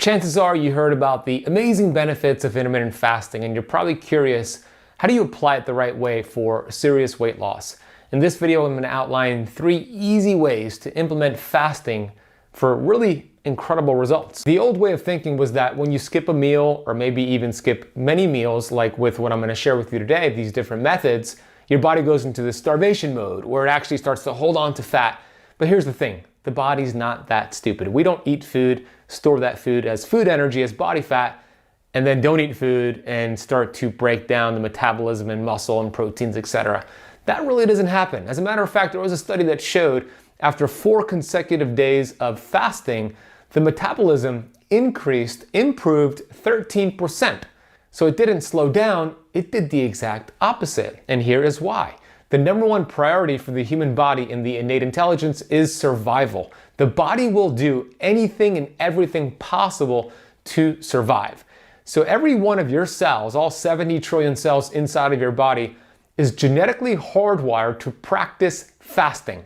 Chances are you heard about the amazing benefits of intermittent fasting, and you're probably curious, how do you apply it the right way for serious weight loss? In this video, I'm going to outline 3 easy ways to implement fasting for really incredible results. The old way of thinking was that when you skip a meal, or maybe even skip many meals, like with what I'm going to share with you today, these different methods, your body goes into this starvation mode where it actually starts to hold on to fat. But here's the thing, the body's not that stupid. We don't eat food, store that food as food energy, as body fat, and then don't eat food and start to break down the metabolism and muscle and proteins, etc. That really doesn't happen. As a matter of fact, there was a study that showed after 4 consecutive days of fasting, the metabolism improved 13%. So it didn't slow down, it did the exact opposite. And here is why. The number 1 priority for the human body in the innate intelligence is survival. The body will do anything and everything possible to survive. So every one of your cells, all 70 trillion cells inside of your body, is genetically hardwired to practice fasting.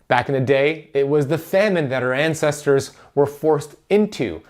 Back in the day, it was the famine that our ancestors were forced into.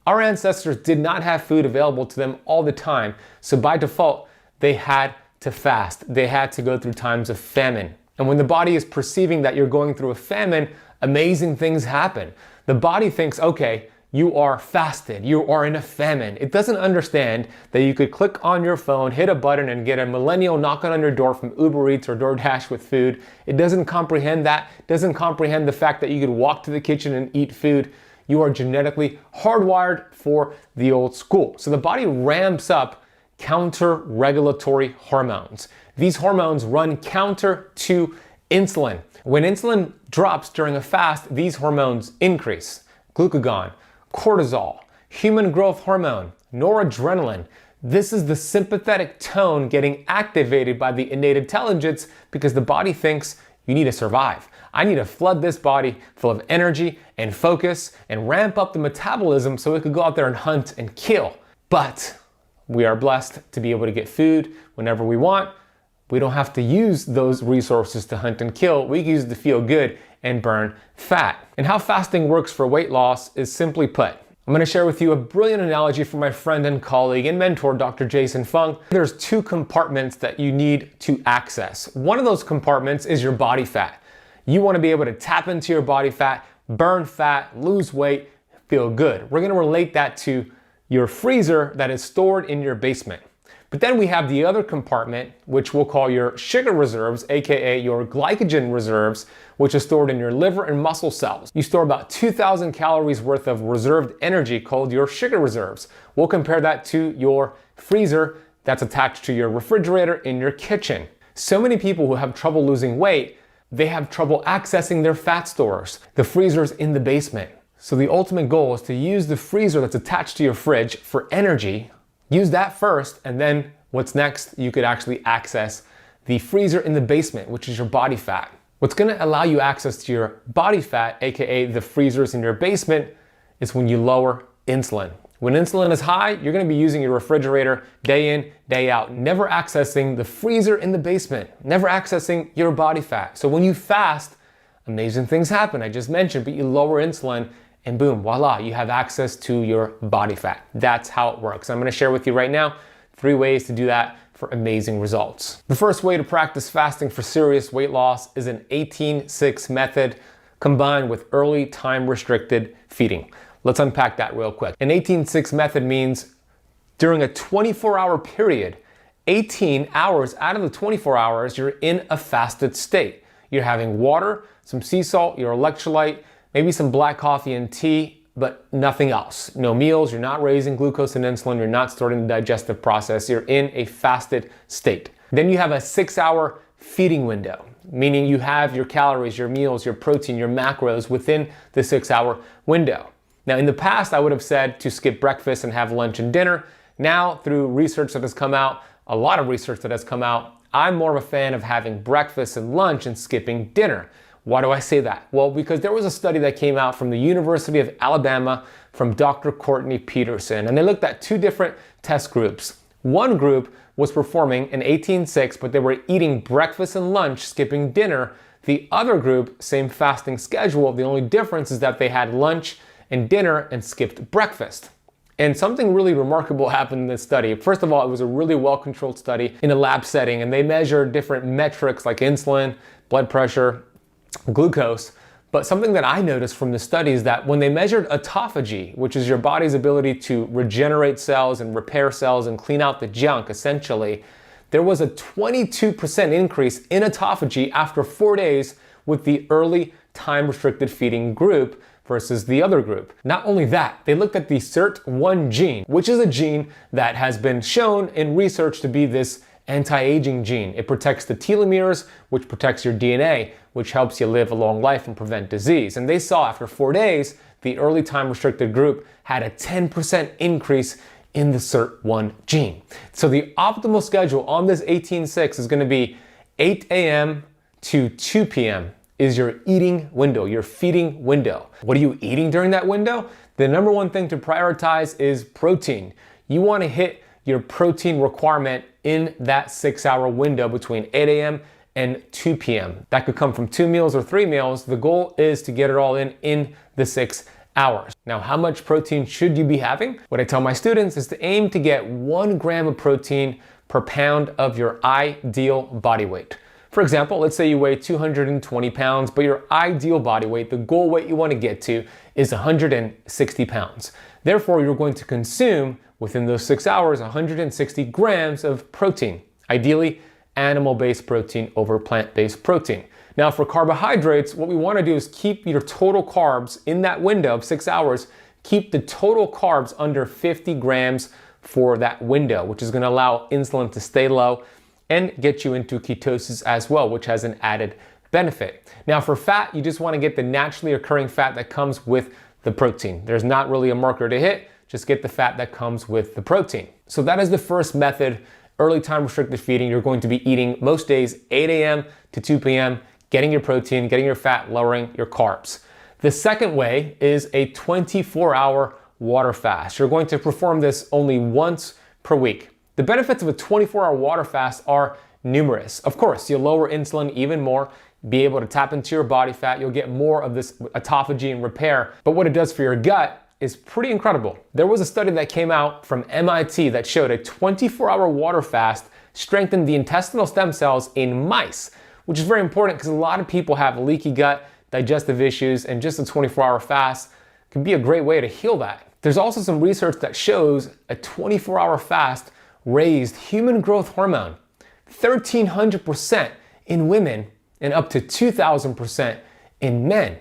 Our ancestors did not have food available to them all the time, so by default, they had to fast. They had to go through times of famine. And when the body is perceiving that you're going through a famine, amazing things happen. The body thinks, okay, you are fasted, you are in a famine. It doesn't understand that you could click on your phone, hit a button, and get a millennial knocking on your door from Uber Eats or DoorDash with food. It doesn't comprehend that. It doesn't comprehend the fact that you could walk to the kitchen and eat food. You are genetically hardwired for the old school. So the body ramps up counter-regulatory hormones. These hormones run counter to insulin. When insulin drops during a fast, these hormones increase. Glucagon, cortisol, human growth hormone, noradrenaline. This is the sympathetic tone getting activated by the innate intelligence because the body thinks you need to survive. I need to flood this body full of energy and focus and ramp up the metabolism so it could go out there and hunt and kill. But we are blessed to be able to get food whenever we want. We don't have to use those resources to hunt and kill. We use it to feel good and burn fat. And how fasting works for weight loss is simply put. I'm going to share with you a brilliant analogy from my friend and colleague and mentor, Dr. Jason Fung. There's 2 compartments that you need to access. One of those compartments is your body fat. You want to be able to tap into your body fat, burn fat, lose weight, feel good. We're going to relate that to your freezer that is stored in your basement. But then we have the other compartment, which we'll call your sugar reserves, aka your glycogen reserves, which is stored in your liver and muscle cells. You store about 2,000 calories worth of reserved energy called your sugar reserves. We'll compare that to your freezer that's attached to your refrigerator in your kitchen. So many people who have trouble losing weight, they have trouble accessing their fat stores, the freezers in the basement. So the ultimate goal is to use the freezer that's attached to your fridge for energy. Use that first, and then what's next, you could actually access the freezer in the basement, which is your body fat. What's gonna allow you access to your body fat, aka the freezers in your basement, is when you lower insulin. When insulin is high, you're gonna be using your refrigerator day in, day out, never accessing the freezer in the basement, never accessing your body fat. So when you fast, amazing things happen, I just mentioned, but you lower insulin, and boom, voila, you have access to your body fat. That's how it works. I'm gonna share with you right now 3 ways to do that for amazing results. The first way to practice fasting for serious weight loss is an 18-6 method combined with early time-restricted feeding. Let's unpack that real quick. An 18-6 method means during a 24-hour period, 18 hours out of the 24 hours, you're in a fasted state. You're having water, some sea salt, your electrolyte, maybe some black coffee and tea, but nothing else. No meals, you're not raising glucose and insulin, you're not starting the digestive process, you're in a fasted state. Then you have a 6-hour feeding window, meaning you have your calories, your meals, your protein, your macros within the 6-hour window. Now in the past, I would have said to skip breakfast and have lunch and dinner. Now through research that has come out, a lot of research that has come out, I'm more of a fan of having breakfast and lunch and skipping dinner. Why do I say that? Well, because there was a study that came out from the University of Alabama from Dr. Courtney Peterson, and they looked at 2 different test groups. One group was performing an 18-6, but they were eating breakfast and lunch, skipping dinner. The other group, same fasting schedule, the only difference is that they had lunch and dinner and skipped breakfast. And something really remarkable happened in this study. First of all, it was a really well-controlled study in a lab setting, and they measured different metrics like insulin, blood pressure, glucose. But something that I noticed from the study is that when they measured autophagy, which is your body's ability to regenerate cells and repair cells and clean out the junk, essentially, there was a 22% increase in autophagy after 4 days with the early time-restricted feeding group versus the other group. Not only that, they looked at the 𝙎𝙬𝘽𝙎𝘾 gene, which is a gene that has been shown in research to be this anti-aging gene. It protects the telomeres, which protects your DNA, which helps you live a long life and prevent disease. And they saw after 4 days, the early time-restricted group had a 10% increase in the 𝙎𝙬𝘽 gene. So the optimal schedule on this 18-6 is going to be 8 a.m. to 2 p.m. is your eating window, your feeding window. What are you eating during that window? The number one thing to prioritize is protein. You want to hit your protein requirement in that 6-hour window between 8 a.m. and 2 p.m. That could come from 2 meals or 3 meals. The goal is to get it all in the 6 hours. Now, how much protein should you be having? What I tell my students is to aim to get 1 gram of protein per pound of your ideal body weight. For example, let's say you weigh 220 pounds, but your ideal body weight, the goal weight you want to get to, is 160 pounds. Therefore, you're going to consume within those 6 hours 160 grams of protein, ideally animal-based protein over plant-based protein. Now, for carbohydrates, what we want to do is keep your total carbs in that window of 6 hours, keep the total carbs under 50 grams for that window, which is going to allow insulin to stay low and get you into ketosis as well, which has an added benefit. Now, for fat, you just want to get the naturally occurring fat that comes with the protein. There's not really a marker to hit, just get the fat that comes with the protein. So that is the first method, early time restricted feeding. You're going to be eating most days 8 a.m. to 2 p.m., getting your protein, getting your fat, lowering your carbs. The second way is a 24-hour water fast. You're going to perform this only once per week. The benefits of a 24-hour water fast are numerous. Of course, you'll lower insulin even more, be able to tap into your body fat, you'll get more of this autophagy and repair, but what it does for your gut is pretty incredible. There was a study that came out from MIT that showed a 24-hour water fast strengthened the intestinal stem cells in mice, which is very important because a lot of people have leaky gut, digestive issues, and just a 24-hour fast can be a great way to heal that. There's also some research that shows a 24-hour fast raised human growth hormone 1,300% in women and up to 2,000% in men.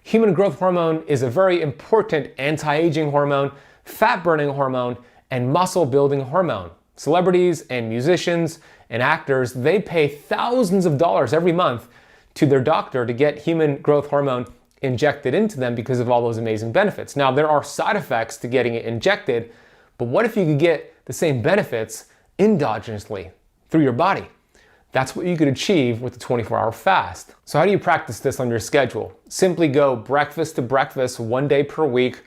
Human growth hormone is a very important anti-aging hormone, fat-burning hormone, and muscle-building hormone. Celebrities and musicians and actors, they pay thousands of dollars every month to their doctor to get human growth hormone injected into them because of all those amazing benefits. Now, there are side effects to getting it injected, but what if you could get the same benefits endogenously through your body? That's what you could achieve with the 24-hour fast. So how do you practice this on your schedule? Simply go breakfast to breakfast 1 day per week,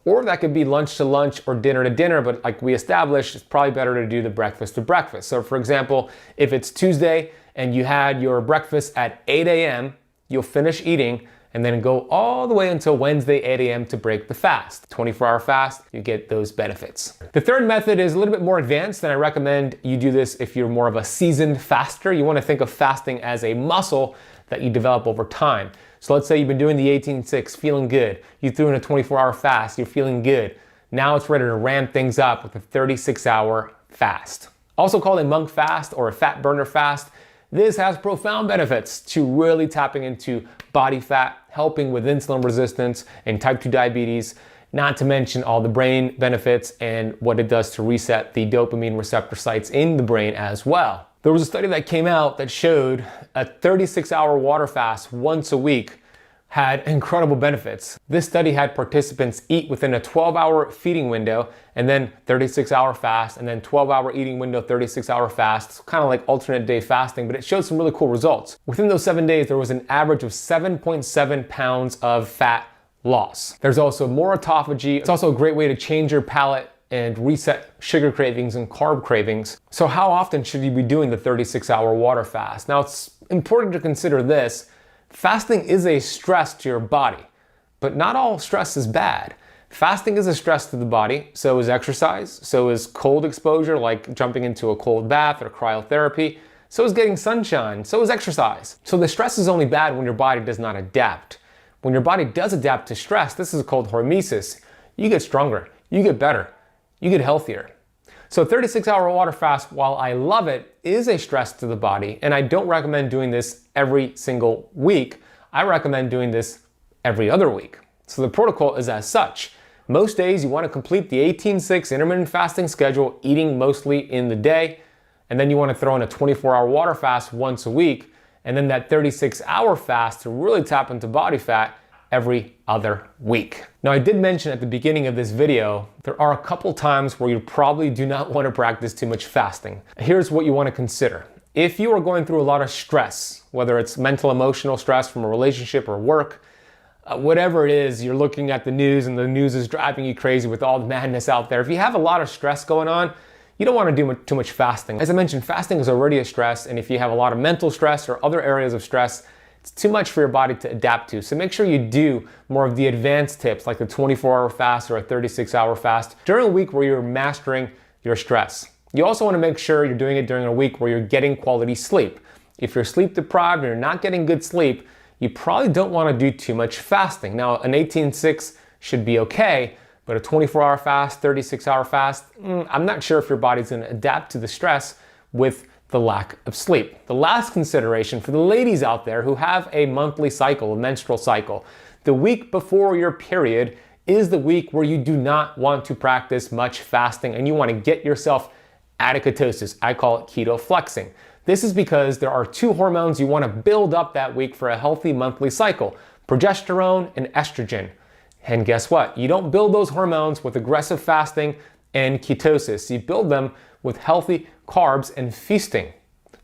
or that could be lunch to lunch or dinner to dinner, but like we established, it's probably better to do the breakfast to breakfast. So for example, if it's Tuesday and you had your breakfast at 8 a.m., you'll finish eating and then go all the way until Wednesday 8 a.m. to break the fast. 24-hour fast, you get those benefits. The third method is a little bit more advanced, and I recommend you do this if you're more of a seasoned faster. You want to think of fasting as a muscle that you develop over time. So let's say you've been doing the 18-6, feeling good. You threw in a 24-hour fast, you're feeling good. Now it's ready to ramp things up with a 36-hour fast. Also called a monk fast or a fat burner fast, this has profound benefits to really tapping into body fat, helping with insulin resistance and type 2 diabetes, not to mention all the brain benefits and what it does to reset the dopamine receptor sites in the brain as well. There was a study that came out that showed a 36-hour water fast once a week had incredible benefits. This study had participants eat within a 12-hour feeding window and then 36-hour fast and then 12-hour eating window, 36-hour fast. It's kind of like alternate day fasting, but it showed some really cool results. Within those 7 days, there was an average of 7.7 pounds of fat loss. There's also more autophagy. It's also a great way to change your palate and reset sugar cravings and carb cravings. So how often should you be doing the 36-hour water fast? Now, it's important to consider this. Fasting is a stress to your body, but not all stress is bad. Fasting is a stress to the body, so is exercise, so is cold exposure like jumping into a cold bath or cryotherapy, so is getting sunshine, so is exercise. So the stress is only bad when your body does not adapt. When your body does adapt to stress, this is called hormesis, you get stronger, you get better, you get healthier. So 36-hour water fast, while I love it, is a stress to the body, and I don't recommend doing this every single week. I recommend doing this every other week. So the protocol is as such. Most days you want to complete the 18-6 intermittent fasting schedule, eating mostly in the day, and then you want to throw in a 24-hour water fast once a week, and then that 36-hour fast to really tap into body fat every other week. Now, I did mention at the beginning of this video, there are a couple times where you probably do not want to practice too much fasting. Here's what you want to consider. If you are going through a lot of stress, whether it's mental, emotional stress from a relationship or work, whatever it is, you're looking at the news and the news is driving you crazy with all the madness out there. If you have a lot of stress going on, you don't want to do too much fasting. As I mentioned, fasting is already a stress, and if you have a lot of mental stress or other areas of stress, it's too much for your body to adapt to. So make sure you do more of the advanced tips like the 24-hour fast or a 36-hour fast during a week where you're mastering your stress. You also want to make sure you're doing it during a week where you're getting quality sleep. If you're sleep deprived and you're not getting good sleep, you probably don't want to do too much fasting. Now, an 18-6 should be okay, but a 24-hour fast, 36-hour fast, I'm not sure if your body's going to adapt to the stress with the lack of sleep. The last consideration for the ladies out there who have a monthly cycle, a menstrual cycle, the week before your period is the week where you do not want to practice much fasting and you want to get yourself out of ketosis. I call it keto flexing. This is because there are two hormones you want to build up that week for a healthy monthly cycle, progesterone and estrogen. And guess what? You don't build those hormones with aggressive fasting and ketosis. You build them with healthy carbs and feasting.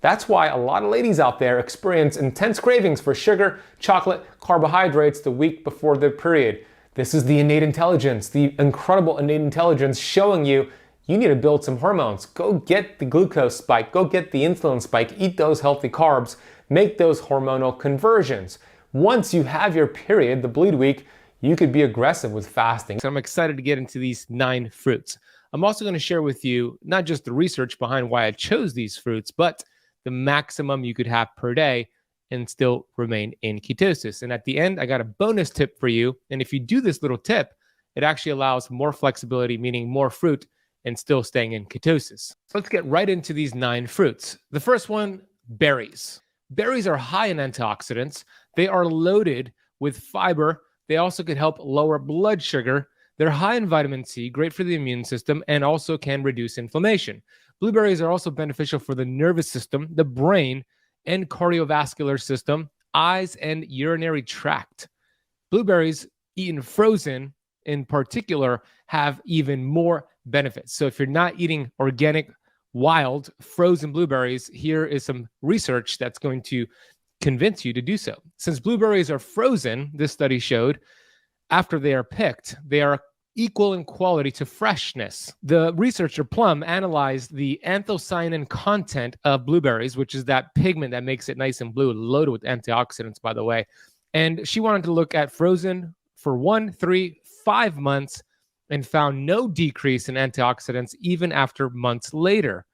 That's why a lot of ladies out there experience intense cravings for sugar, chocolate, carbohydrates the week before their period. This is the innate intelligence, the incredible innate intelligence showing you need to build some hormones. Go get the glucose spike, go get the insulin spike, eat those healthy carbs, make those hormonal conversions. Once you have your period, the bleed week, you could be aggressive with fasting. So I'm excited to get into these 9 fruits. I'm also going to share with you not just the research behind why I chose these fruits, but the maximum you could have per day and still remain in ketosis. And at the end, I got a bonus tip for you. And if you do this little tip, it actually allows more flexibility, meaning more fruit and still staying in ketosis. So let's get right into these 9 fruits. The first one, berries. Berries are high in antioxidants. They are loaded with fiber. They also can help lower blood sugar. They're high in vitamin C, great for the immune system, and also can reduce inflammation. Blueberries are also beneficial for the nervous system, the brain, and cardiovascular system, eyes, and urinary tract. Blueberries, eaten frozen in particular, have even more benefits. So if you're not eating organic, wild, frozen blueberries, here is some research that's going to convince you to do so. Since blueberries are frozen, this study showed, after they are picked, they are equal in quality to freshness. The researcher Plum analyzed the anthocyanin content of blueberries, which is that pigment that makes it nice and blue, loaded with antioxidants, by the way. And she wanted to look at frozen for 1, 3, 5 months and found no decrease in antioxidants even after months later,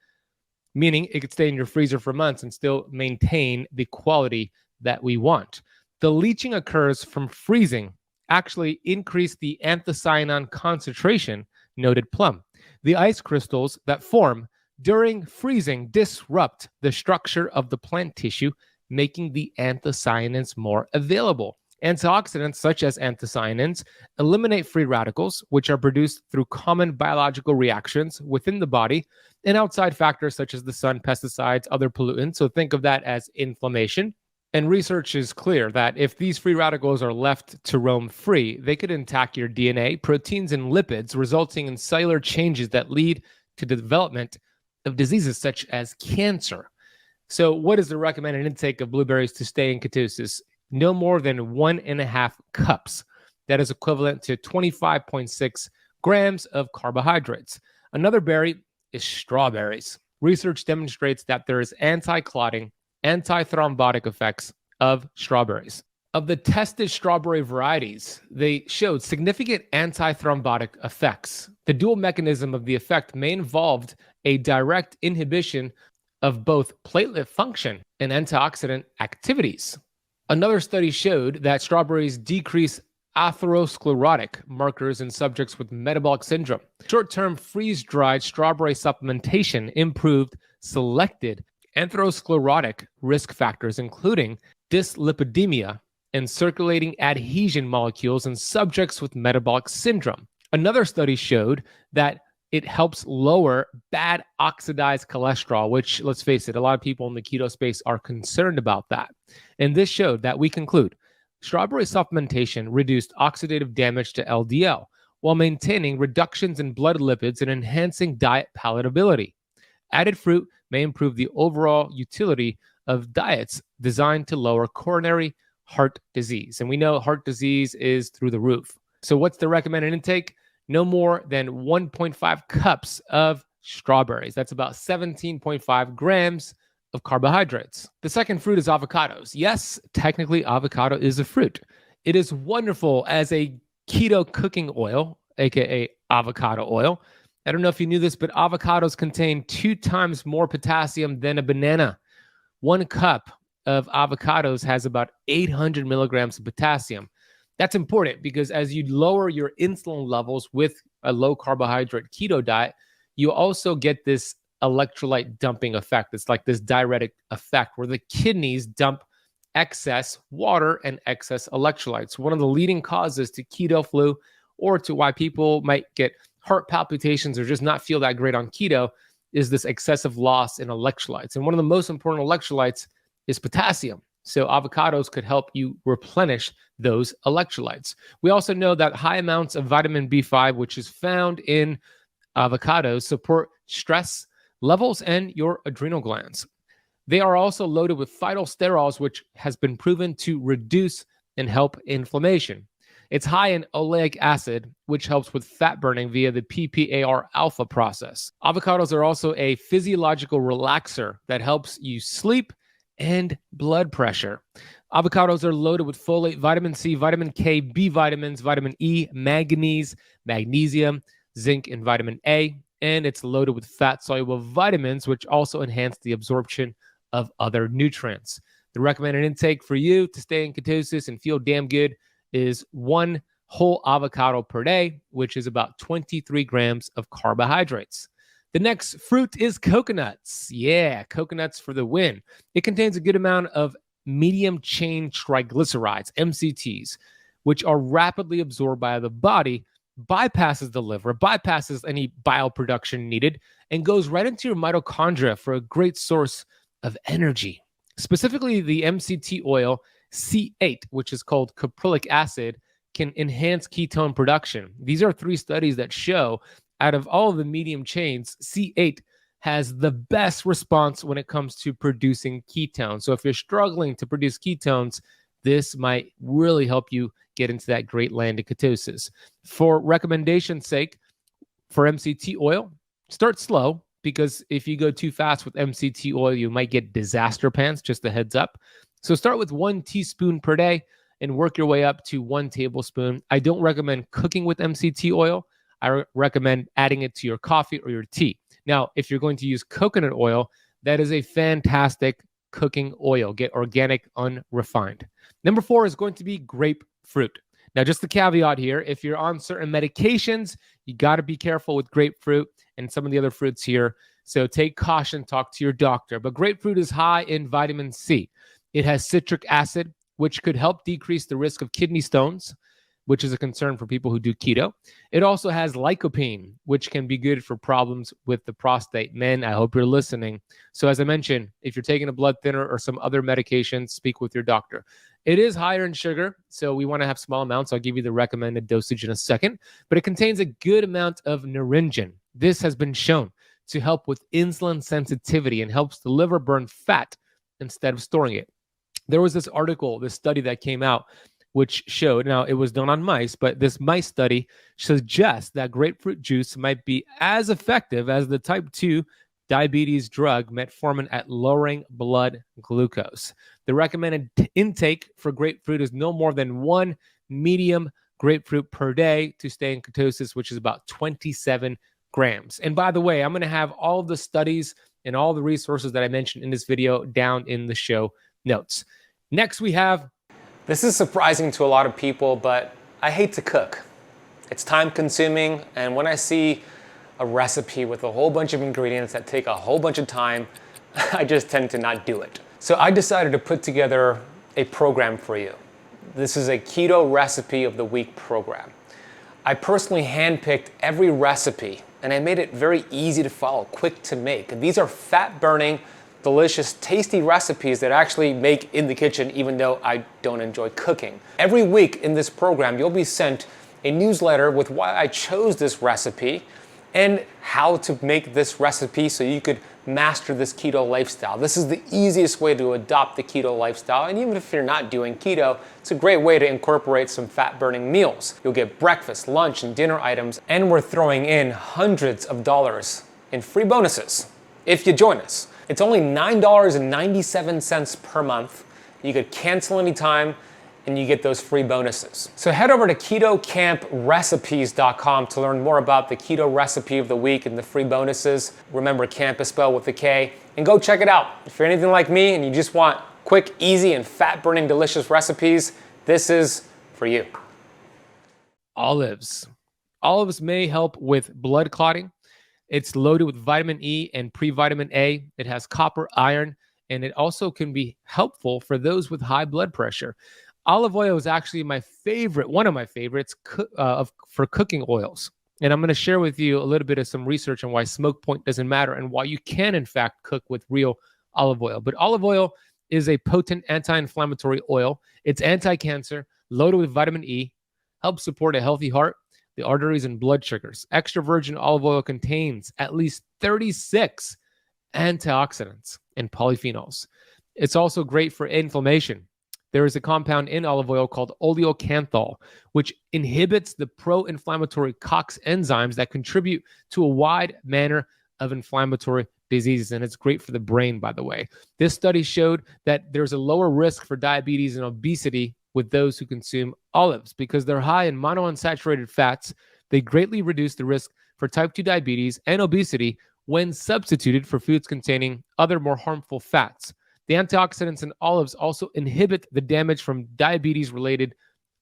meaning it could stay in your freezer for months and still maintain the quality that we want. The leaching occurs from freezing actually increased the anthocyanin concentration, noted Plum. The ice crystals that form during freezing disrupt the structure of the plant tissue, making the anthocyanins more available. Antioxidants such as anthocyanins eliminate free radicals, which are produced through common biological reactions within the body, and outside factors such as the sun, pesticides, other pollutants. So think of that as inflammation. And research is clear that if these free radicals are left to roam free, they could attack your DNA, proteins, and lipids, resulting in cellular changes that lead to the development of diseases such as cancer. So what is the recommended intake of blueberries to stay in ketosis? No more than 1.5 cups. That is equivalent to 25.6 grams of carbohydrates. Another berry is strawberries. Research demonstrates that there is anti-clotting, anti-thrombotic effects of strawberries. Of the tested strawberry varieties, they showed significant antithrombotic effects. The dual mechanism of the effect may involve a direct inhibition of both platelet function and antioxidant activities. Another study showed that strawberries decrease atherosclerotic markers in subjects with metabolic syndrome. Short-term freeze-dried strawberry supplementation improved selected atherosclerotic risk factors, including dyslipidemia and circulating adhesion molecules in subjects with metabolic syndrome. Another study showed that it helps lower bad oxidized cholesterol, which, let's face it, a lot of people in the keto space are concerned about that. And this showed that we conclude strawberry supplementation reduced oxidative damage to LDL while maintaining reductions in blood lipids and enhancing diet palatability. Added fruit may improve the overall utility of diets designed to lower coronary heart disease. And we know heart disease is through the roof. So what's the recommended intake? No more than 1.5 cups of strawberries. That's about 17.5 grams of carbohydrates. The second fruit is avocados. Yes, technically avocado is a fruit. It is wonderful as a keto cooking oil, aka avocado oil. I don't know if you knew this, but avocados contain 2 times more potassium than a banana. 1 cup of avocados has about 800 milligrams of potassium. That's important because as you lower your insulin levels with a low carbohydrate keto diet, you also get this electrolyte dumping effect. It's like this diuretic effect where the kidneys dump excess water and excess electrolytes. One of the leading causes to keto flu or to why people might get heart palpitations or just not feel that great on keto is this excessive loss in electrolytes. And one of the most important electrolytes is potassium. So avocados could help you replenish those electrolytes. We also know that high amounts of vitamin B5, which is found in avocados, support stress levels and your adrenal glands. They are also loaded with phytosterols, which has been proven to reduce and help inflammation. It's high in oleic acid, which helps with fat burning via the PPAR alpha process. Avocados are also a physiological relaxer that helps you sleep and blood pressure. Avocados are loaded with folate, vitamin C, vitamin K, B vitamins, vitamin E, manganese, magnesium, zinc, and vitamin A. And it's loaded with fat-soluble vitamins, which also enhance the absorption of other nutrients. The recommended intake for you to stay in ketosis and feel damn good is 1 whole avocado per day, which is about 23 grams of carbohydrates. The next fruit is coconuts. Yeah, coconuts for the win. It contains a good amount of medium chain triglycerides, MCTs, which are rapidly absorbed by the body, bypasses the liver, bypasses any bile production needed, and goes right into your mitochondria for a great source of energy. Specifically, the MCT oil C8, which is called caprylic acid, can enhance ketone production. These are 3 studies that show out of all of the medium chains, C8 has the best response when it comes to producing ketones. So if you're struggling to produce ketones, this might really help you get into that great land of ketosis. For recommendation's sake, for MCT oil, start slow, because if you go too fast with MCT oil, you might get disaster pants, just a heads up. So start with 1 teaspoon per day and work your way up to 1 tablespoon. I don't recommend cooking with MCT oil. I recommend adding it to your coffee or your tea. Now, if you're going to use coconut oil, that is a fantastic cooking oil. Get organic, unrefined. Number 4 is going to be grapefruit. Now, just the caveat here, if you're on certain medications, you got to be careful with grapefruit and some of the other fruits here. So take caution, talk to your doctor. But grapefruit is high in vitamin C. It has citric acid, which could help decrease the risk of kidney stones, which is a concern for people who do keto. It also has lycopene, which can be good for problems with the prostate. Men, I hope you're listening. So as I mentioned, if you're taking a blood thinner or some other medications, speak with your doctor. It is higher in sugar, so we want to have small amounts. I'll give you the recommended dosage in a second, but it contains a good amount of naringin. This has been shown to help with insulin sensitivity and helps the liver burn fat instead of storing it. There was this article, this study that came out, which showed, now it was done on mice, but this mice study suggests that grapefruit juice might be as effective as the type 2 diabetes drug metformin at lowering blood glucose. The recommended intake for grapefruit is no more than 1 medium grapefruit per day to stay in ketosis, which is about 27 grams. And by the way, I'm going to have all the studies and all the resources that I mentioned in this video down in the show notes. Next, we have... This is surprising to a lot of people, but I hate to cook. It's time consuming, and when I see a recipe with a whole bunch of ingredients that take a whole bunch of time, I just tend to not do it. So I decided to put together a program for you. This is a keto recipe of the week program. I personally handpicked every recipe, and I made it very easy to follow, quick to make. And these are fat-burning, delicious, tasty recipes that I actually make in the kitchen, even though I don't enjoy cooking. Every week in this program, you'll be sent a newsletter with why I chose this recipe and how to make this recipe so you could master this keto lifestyle. This is the easiest way to adopt the keto lifestyle, and even if you're not doing keto, it's a great way to incorporate some fat-burning meals. You'll get breakfast, lunch, and dinner items, and we're throwing in hundreds of dollars in free bonuses if you join us. It's only $9.97 per month. You could cancel anytime, and you get those free bonuses. So head over to KetoCampRecipes.com to learn more about the keto recipe of the week and the free bonuses. Remember, camp is spelled with a K, and go check it out. If you're anything like me and you just want quick, easy, and fat-burning delicious recipes, this is for you. Olives. Olives may help with blood clotting. It's loaded with vitamin E and pre-vitamin A. It has copper, iron, and it also can be helpful for those with high blood pressure. Olive oil is actually my favorite, one of my favorites for cooking oils. And I'm going to share with you a little bit of some research on why smoke point doesn't matter and why you can, in fact, cook with real olive oil. But olive oil is a potent anti-inflammatory oil. It's anti-cancer, loaded with vitamin E, helps support a healthy heart, the arteries, and blood sugars. Extra virgin olive oil contains at least 36 antioxidants and polyphenols. It's also great for inflammation. There is a compound in olive oil called oleocanthal, which inhibits the pro-inflammatory COX enzymes that contribute to a wide manner of inflammatory diseases. And it's great for the brain, by the way. This study showed that there's a lower risk for diabetes and obesity with those who consume olives because they're high in monounsaturated fats. They greatly reduce the risk for type 2 diabetes and obesity when substituted for foods containing other more harmful fats. The antioxidants in olives also inhibit the damage from diabetes-related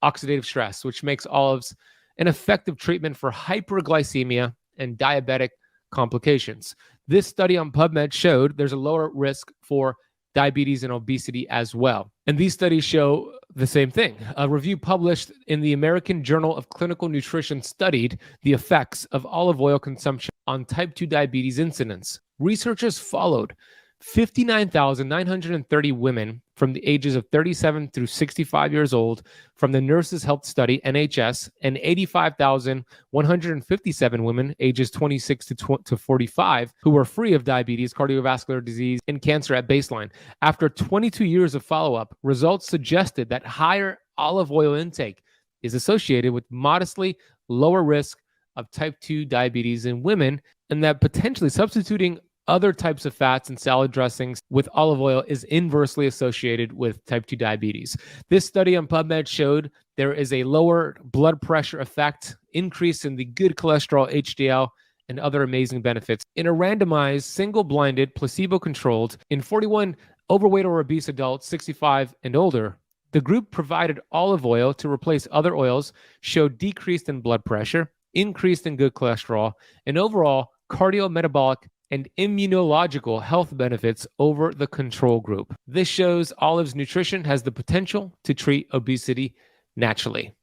oxidative stress, which makes olives an effective treatment for hyperglycemia and diabetic complications. This study on PubMed showed there's a lower risk for diabetes and obesity as well. And these studies show the same thing. A review published in the American Journal of Clinical Nutrition studied the effects of olive oil consumption on type 2 diabetes incidence. Researchers followed 59,930 women from the ages of 37 through 65 years old from the Nurses Health Study, NHS, and 85,157 women ages 26 to 45 who were free of diabetes, cardiovascular disease, and cancer at baseline. After 22 years of follow-up, results suggested that higher olive oil intake is associated with modestly lower risk of type 2 diabetes in women, and that potentially substituting other types of fats and salad dressings with olive oil is inversely associated with type 2 diabetes. This study on PubMed showed there is a lower blood pressure effect, increase in the good cholesterol HDL, and other amazing benefits. In a randomized, single-blinded, placebo-controlled, in 41 overweight or obese adults 65 and older, the group provided olive oil to replace other oils, showed decreased in blood pressure, increased in good cholesterol, and overall cardiometabolic and immunological health benefits over the control group. This shows olives nutrition has the potential to treat obesity naturally.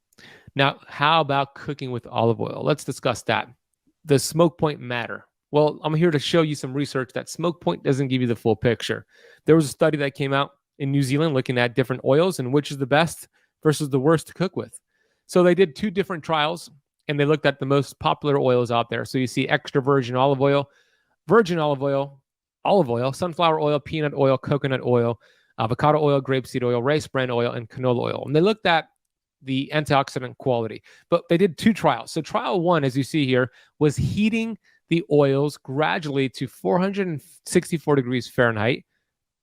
Now, how about cooking with olive oil? Let's discuss that. Does smoke point matter? Well, I'm here to show you some research that smoke point doesn't give you the full picture. There was a study that came out in New Zealand looking at different oils and which is the best versus the worst to cook with. So they did two different trials and they looked at the most popular oils out there. So you see extra virgin olive oil, sunflower oil, peanut oil, coconut oil, avocado oil, grapeseed oil, rice bran oil, and canola oil. And they looked at the antioxidant quality. But they did 2 trials. So trial 1, as you see here, was heating the oils gradually to 464 degrees Fahrenheit.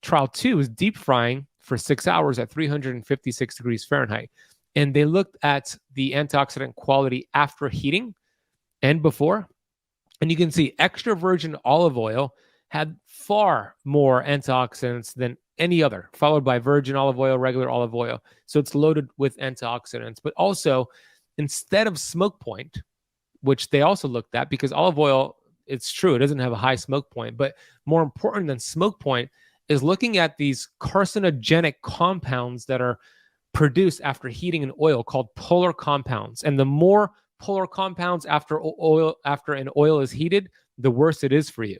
Trial 2 is deep frying for 6 hours at 356 degrees Fahrenheit. And they looked at the antioxidant quality after heating and before. And you can see extra virgin olive oil had far more antioxidants than any other, followed by virgin olive oil, regular olive oil. So it's loaded with antioxidants. But also, instead of smoke point, which they also looked at, because olive oil, it's true, it doesn't have a high smoke point, but more important than smoke point is looking at these carcinogenic compounds that are produced after heating an oil called polar compounds. And the more polar compounds after an oil is heated, the worse it is for you.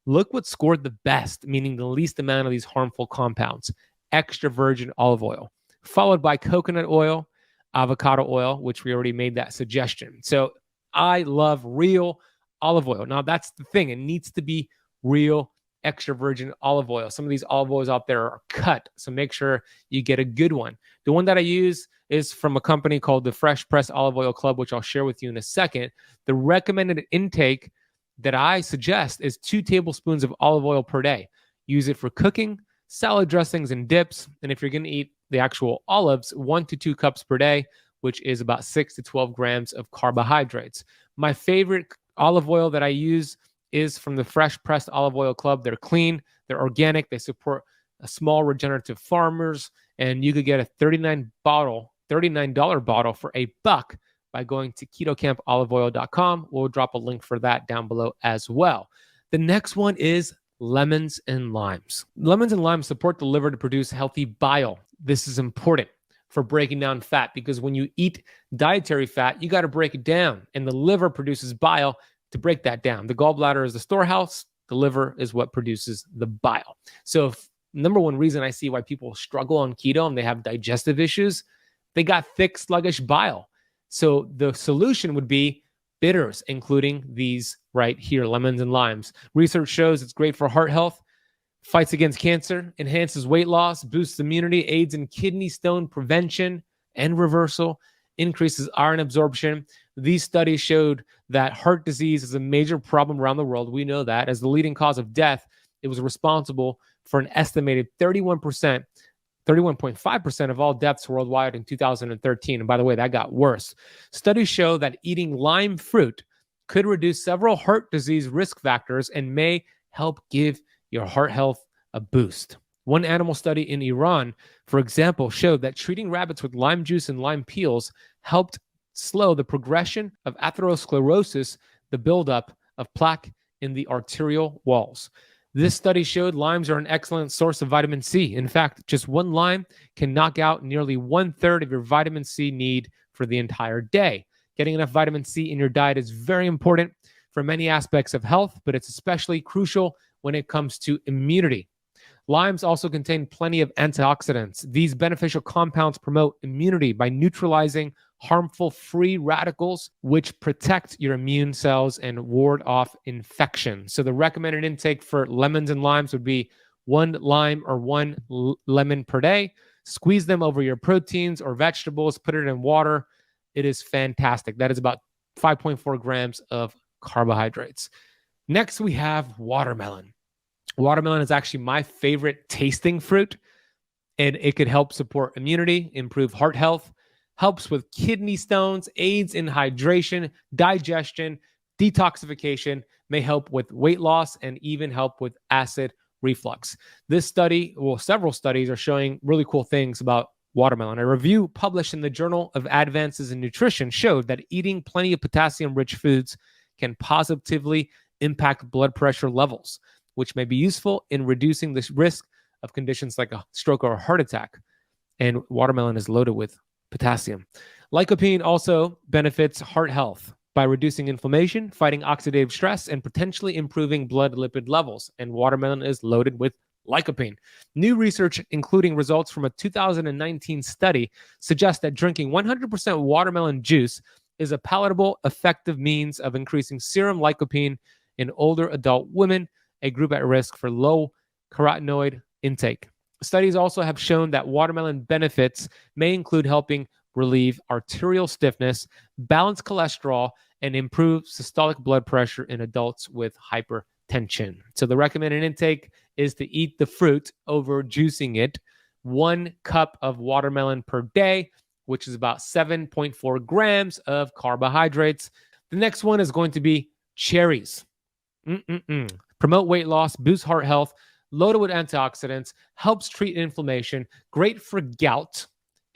Look what scored the best, meaning the least amount of these harmful compounds: extra virgin olive oil, followed by coconut oil, avocado oil, which we already made that suggestion. So I love real olive oil. Now that's the thing. It needs to be real extra virgin olive oil. Some of these olive oils out there are cut, so make sure you get a good one. The one that I use is from a company called the Fresh Press Olive Oil Club, which I'll share with you in a second. The recommended intake that I suggest is 2 tablespoons of olive oil per day. Use it for cooking, salad dressings, and dips. And if you're going to eat the actual olives, 1 to 2 cups per day, which is about 6 to 12 grams of carbohydrates. My favorite olive oil that I use is from the Fresh Pressed Olive Oil Club. They're clean, they're organic, they support small regenerative farmers, and you could get a $39 bottle for $1 by going to ketocampoliveoil.com. We'll drop a link for that down below as well. The next one is lemons and limes. Lemons and limes support the liver to produce healthy bile. This is important for breaking down fat, because when you eat dietary fat, you got to break it down, and the liver produces bile to break that down. The gallbladder is the storehouse. The liver is what produces the bile. So number one reason I see why people struggle on keto and they have digestive issues, they got thick, sluggish bile. So the solution would be bitters, including these right here, lemons and limes. Research shows it's great for heart health, fights against cancer, enhances weight loss, boosts immunity, aids in kidney stone prevention and reversal, increases iron absorption. These studies showed that heart disease is a major problem around the world. We know that. As the leading cause of death, it was responsible for an estimated 31.5% of all deaths worldwide in 2013. And by the way, that got worse. Studies show that eating lime fruit could reduce several heart disease risk factors and may help give your heart health a boost. One animal study in Iran, for example, showed that treating rabbits with lime juice and lime peels helped slow the progression of atherosclerosis, the buildup of plaque in the arterial walls. This study showed limes are an excellent source of vitamin C. In fact, just one lime can knock out nearly 1/3 of your vitamin C need for the entire day. Getting enough vitamin C in your diet is very important for many aspects of health, but it's especially crucial when it comes to immunity. Limes also contain plenty of antioxidants. These beneficial compounds promote immunity by neutralizing harmful free radicals, which protect your immune cells and ward off infection. So the recommended intake for lemons and limes would be 1 lime or 1 lemon per day. Squeeze them over your proteins or vegetables, put it in water. It is fantastic. That is about 5.4 grams of carbohydrates. Next, we have watermelon. Watermelon is actually my favorite tasting fruit, and it could help support immunity, improve heart health, helps with kidney stones, aids in hydration, digestion, detoxification, may help with weight loss, and even help with acid reflux. This study, well, several studies are showing really cool things about watermelon. A review published in the Journal of Advances in Nutrition showed that eating plenty of potassium-rich foods can positively impact blood pressure levels, which may be useful in reducing the risk of conditions like a stroke or a heart attack. And watermelon is loaded with potassium. Lycopene also benefits heart health by reducing inflammation, fighting oxidative stress, and potentially improving blood lipid levels. And watermelon is loaded with lycopene. New research, including results from a 2019 study, suggests that drinking 100% watermelon juice is a palatable, effective means of increasing serum lycopene in older adult women, a group at risk for low carotenoid intake. Studies also have shown that watermelon benefits may include helping relieve arterial stiffness, balance cholesterol, and improve systolic blood pressure in adults with hypertension. So the recommended intake is to eat the fruit over juicing it. 1 cup of watermelon per day, which is about 7.4 grams of carbohydrates. The next one is going to be cherries. Promote weight loss, boost heart health, loaded with antioxidants, helps treat inflammation, great for gout,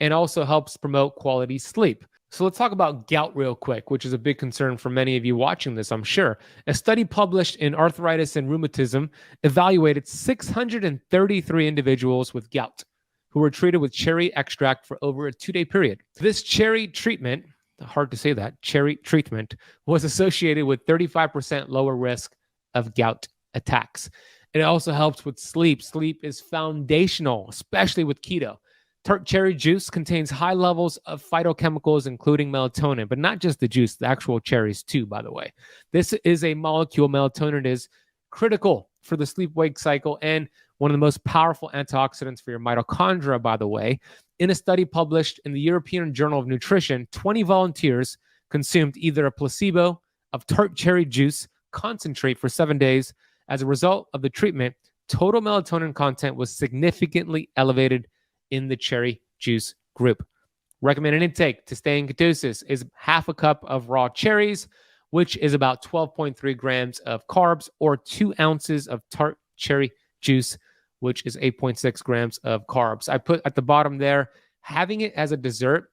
and also helps promote quality sleep. So let's talk about gout real quick, which is a big concern for many of you watching this, I'm sure. A study published in Arthritis and Rheumatism evaluated 633 individuals with gout who were treated with cherry extract for over a 2-day period. This cherry treatment, hard to say that, cherry treatment, was associated with 35% lower risk of gout attacks. It also helps with sleep. Sleep is foundational, especially with keto. Tart cherry juice contains high levels of phytochemicals, including melatonin, but not just the juice, the actual cherries too, by the way. This is a molecule, melatonin is critical for the sleep-wake cycle and one of the most powerful antioxidants for your mitochondria, by the way. In a study published in the European Journal of Nutrition, 20 volunteers consumed either a placebo of tart cherry juice concentrate for 7 days. As a result of the treatment, total melatonin content was significantly elevated in the cherry juice group. Recommended intake to stay in ketosis is half a cup of raw cherries, which is about 12.3 grams of carbs, or 2 ounces of tart cherry juice, which is 8.6 grams of carbs. I put at the bottom there, having it as a dessert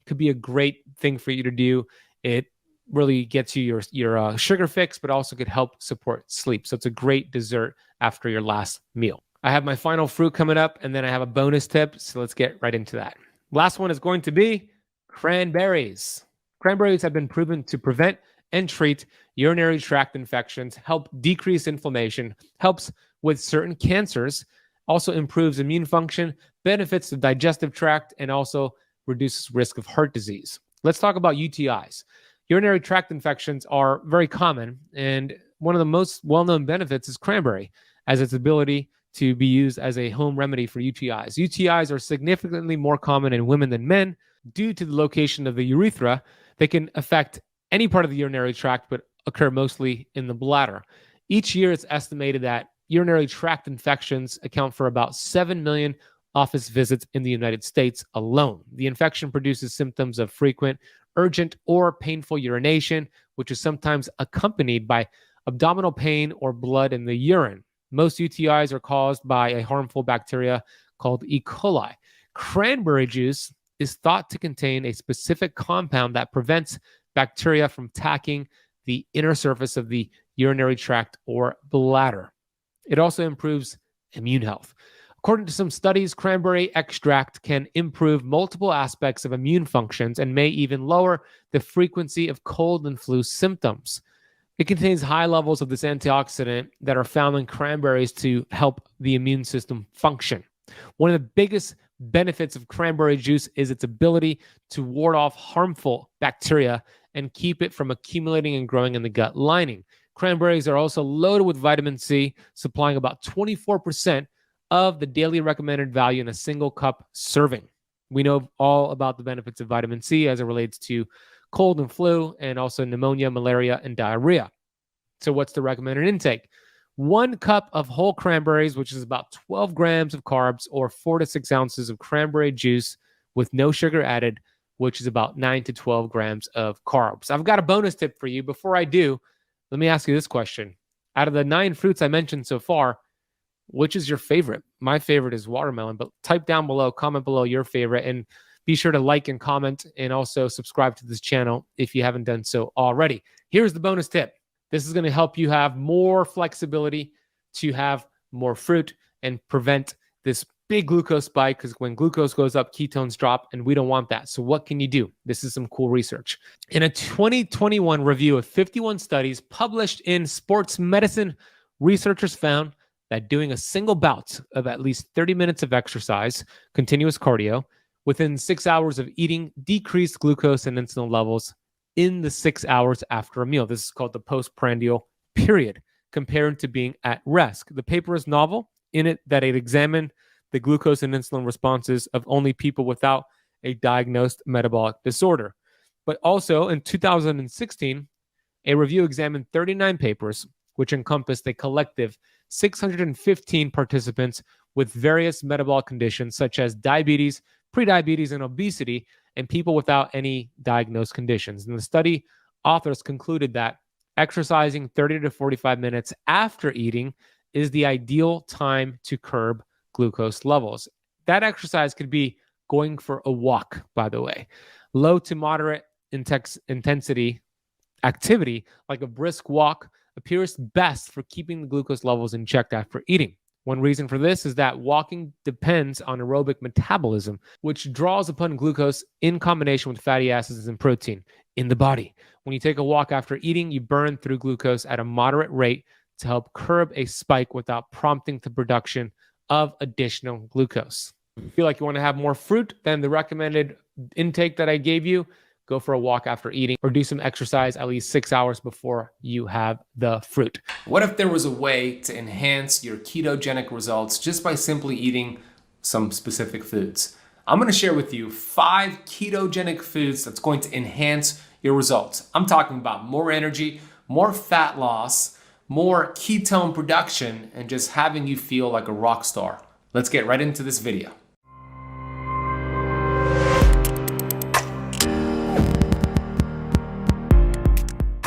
could be a great thing for you to do. It really gets you your sugar fix, but also could help support sleep. So it's a great dessert after your last meal. I have my final fruit coming up, and then I have a bonus tip. So let's get right into that. Last one is going to be cranberries. Cranberries have been proven to prevent and treat urinary tract infections, help decrease inflammation, helps with certain cancers, also improves immune function, benefits the digestive tract, and also reduces risk of heart disease. Let's talk about UTIs. Urinary tract infections are very common, and one of the most well-known benefits is cranberry, as its ability to be used as a home remedy for UTIs. UTIs are significantly more common in women than men due to the location of the urethra. They can affect any part of the urinary tract, but occur mostly in the bladder. Each year, it's estimated that urinary tract infections account for about 7 million office visits in the United States alone. The infection produces symptoms of frequent, urgent, or painful urination, which is sometimes accompanied by abdominal pain or blood in the urine. Most UTIs are caused by a harmful bacteria called E. coli. Cranberry juice is thought to contain a specific compound that prevents bacteria from attacking the inner surface of the urinary tract or bladder. It also improves immune health. According to some studies, cranberry extract can improve multiple aspects of immune functions and may even lower the frequency of cold and flu symptoms. It contains high levels of this antioxidant that are found in cranberries to help the immune system function. One of the biggest benefits of cranberry juice is its ability to ward off harmful bacteria and keep it from accumulating and growing in the gut lining. Cranberries are also loaded with vitamin C, supplying about 24% of the daily recommended value in a single cup serving. We know all about the benefits of vitamin C as it relates to cold and flu, and also pneumonia, malaria, and diarrhea. So what's the recommended intake? 1 cup of whole cranberries, which is about 12 grams of carbs, or 4 to 6 ounces of cranberry juice with no sugar added, which is about 9 to 12 grams of carbs. I've got a bonus tip for you. Before I do, let me ask you this question. Out of the 9 fruits I mentioned so far, which is your favorite? My favorite is watermelon, but type down below, comment below your favorite, and be sure to like and comment, and also subscribe to this channel if you haven't done so already. Here's the bonus tip. This is going to help you have more flexibility to have more fruit and prevent this big glucose spike, because when glucose goes up, ketones drop, and we don't want that. So what can you do? This is some cool research. In a 2021 review of 51 studies published in Sports Medicine, researchers found that doing a single bout of at least 30 minutes of exercise, continuous cardio, within 6 hours of eating decreased glucose and insulin levels in the 6 hours after a meal. This is called the postprandial period, compared to being at rest. The paper is novel in it that it examined the glucose and insulin responses of only people without a diagnosed metabolic disorder. But also in 2016, a review examined 39 papers, which encompassed a collective 615 participants with various metabolic conditions such as diabetes, prediabetes, and obesity, and people without any diagnosed conditions. In the study, authors concluded that exercising 30 to 45 minutes after eating is the ideal time to curb glucose levels. That exercise could be going for a walk, by the way. Low to moderate intensity activity, like a brisk walk, appears best for keeping the glucose levels in check after eating. One reason for this is that walking depends on aerobic metabolism, which draws upon glucose in combination with fatty acids and protein in the body. When you take a walk after eating, you burn through glucose at a moderate rate to help curb a spike without prompting the production of additional glucose. If you feel like you want to have more fruit than the recommended intake that I gave you, go for a walk after eating or do some exercise at least 6 hours before you have the fruit. What if there was a way to enhance your ketogenic results just by simply eating some specific foods? I'm going to share with you 5 ketogenic foods that's going to enhance your results. I'm talking about more energy, more fat loss, more ketone production, and just having you feel like a rock star. Let's get right into this video.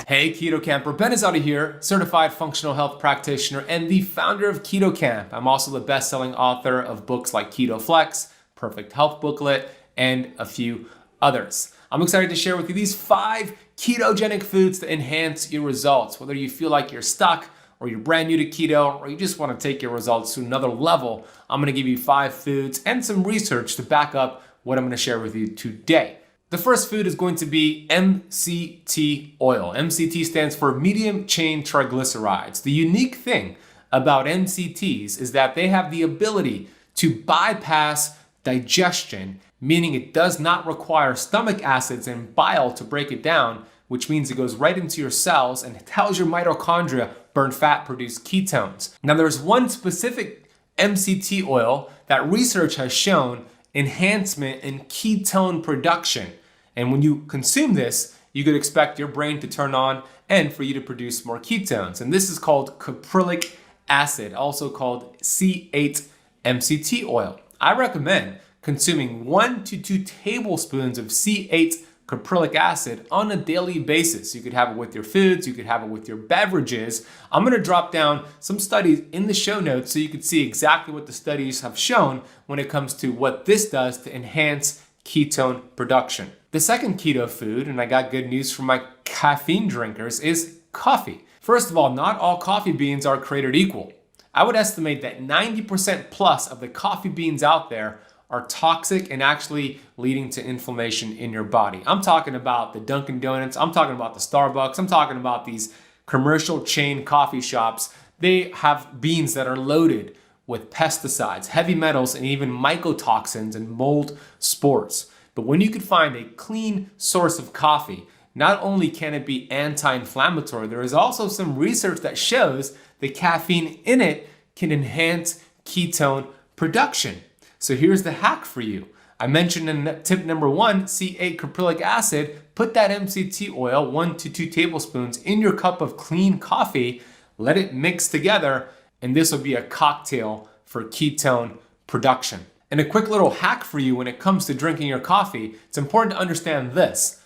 Hey Keto Camper, Ben Azadi here, certified functional health practitioner and the founder of Keto Camp. I'm also the best-selling author of books like Keto Flex, Perfect Health Booklet, and a few others. I'm excited to share with you these 5 ketogenic foods to enhance your results. Whether you feel like you're stuck or you're brand new to keto or you just want to take your results to another level, I'm going to give you 5 foods and some research to back up what I'm going to share with you today. The first food is going to be MCT oil. MCT stands for medium chain triglycerides. The unique thing about MCTs is that they have the ability to bypass digestion, meaning it does not require stomach acids and bile to break it down, which means it goes right into your cells and tells your mitochondria burn fat, produce ketones. Now there's one specific MCT oil that research has shown enhancement in ketone production. And when you consume this, you could expect your brain to turn on and for you to produce more ketones. And this is called caprylic acid, also called C8-MCT oil. I recommend consuming 1 to 2 tablespoons of C8 caprylic acid on a daily basis. You could have it with your foods, you could have it with your beverages. I'm going to drop down some studies in the show notes so you can see exactly what the studies have shown when it comes to what this does to enhance ketone production. The second keto food, and I got good news for my caffeine drinkers, is coffee. First of all, not all coffee beans are created equal. I would estimate that 90% plus of the coffee beans out there are toxic and actually leading to inflammation in your body. I'm talking about the Dunkin' Donuts, I'm talking about the Starbucks, I'm talking about these commercial chain coffee shops. They have beans that are loaded with pesticides, heavy metals, and even mycotoxins and mold spores. But when you could find a clean source of coffee, not only can it be anti-inflammatory, there is also some research that shows the caffeine in it can enhance ketone production. So here's the hack for you. I mentioned in tip number 1, C8 caprylic acid. Put that MCT oil, 1 to 2 tablespoons, in your cup of clean coffee. Let it mix together, and this will be a cocktail for ketone production. And a quick little hack for you when it comes to drinking your coffee, it's important to understand this.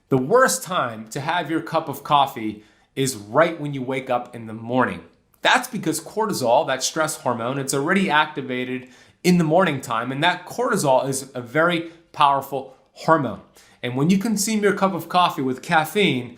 The worst time to have your cup of coffee is right when you wake up in the morning. That's because cortisol, that stress hormone, it's already activated in the morning time, and that cortisol is a very powerful hormone. And when you consume your cup of coffee with caffeine,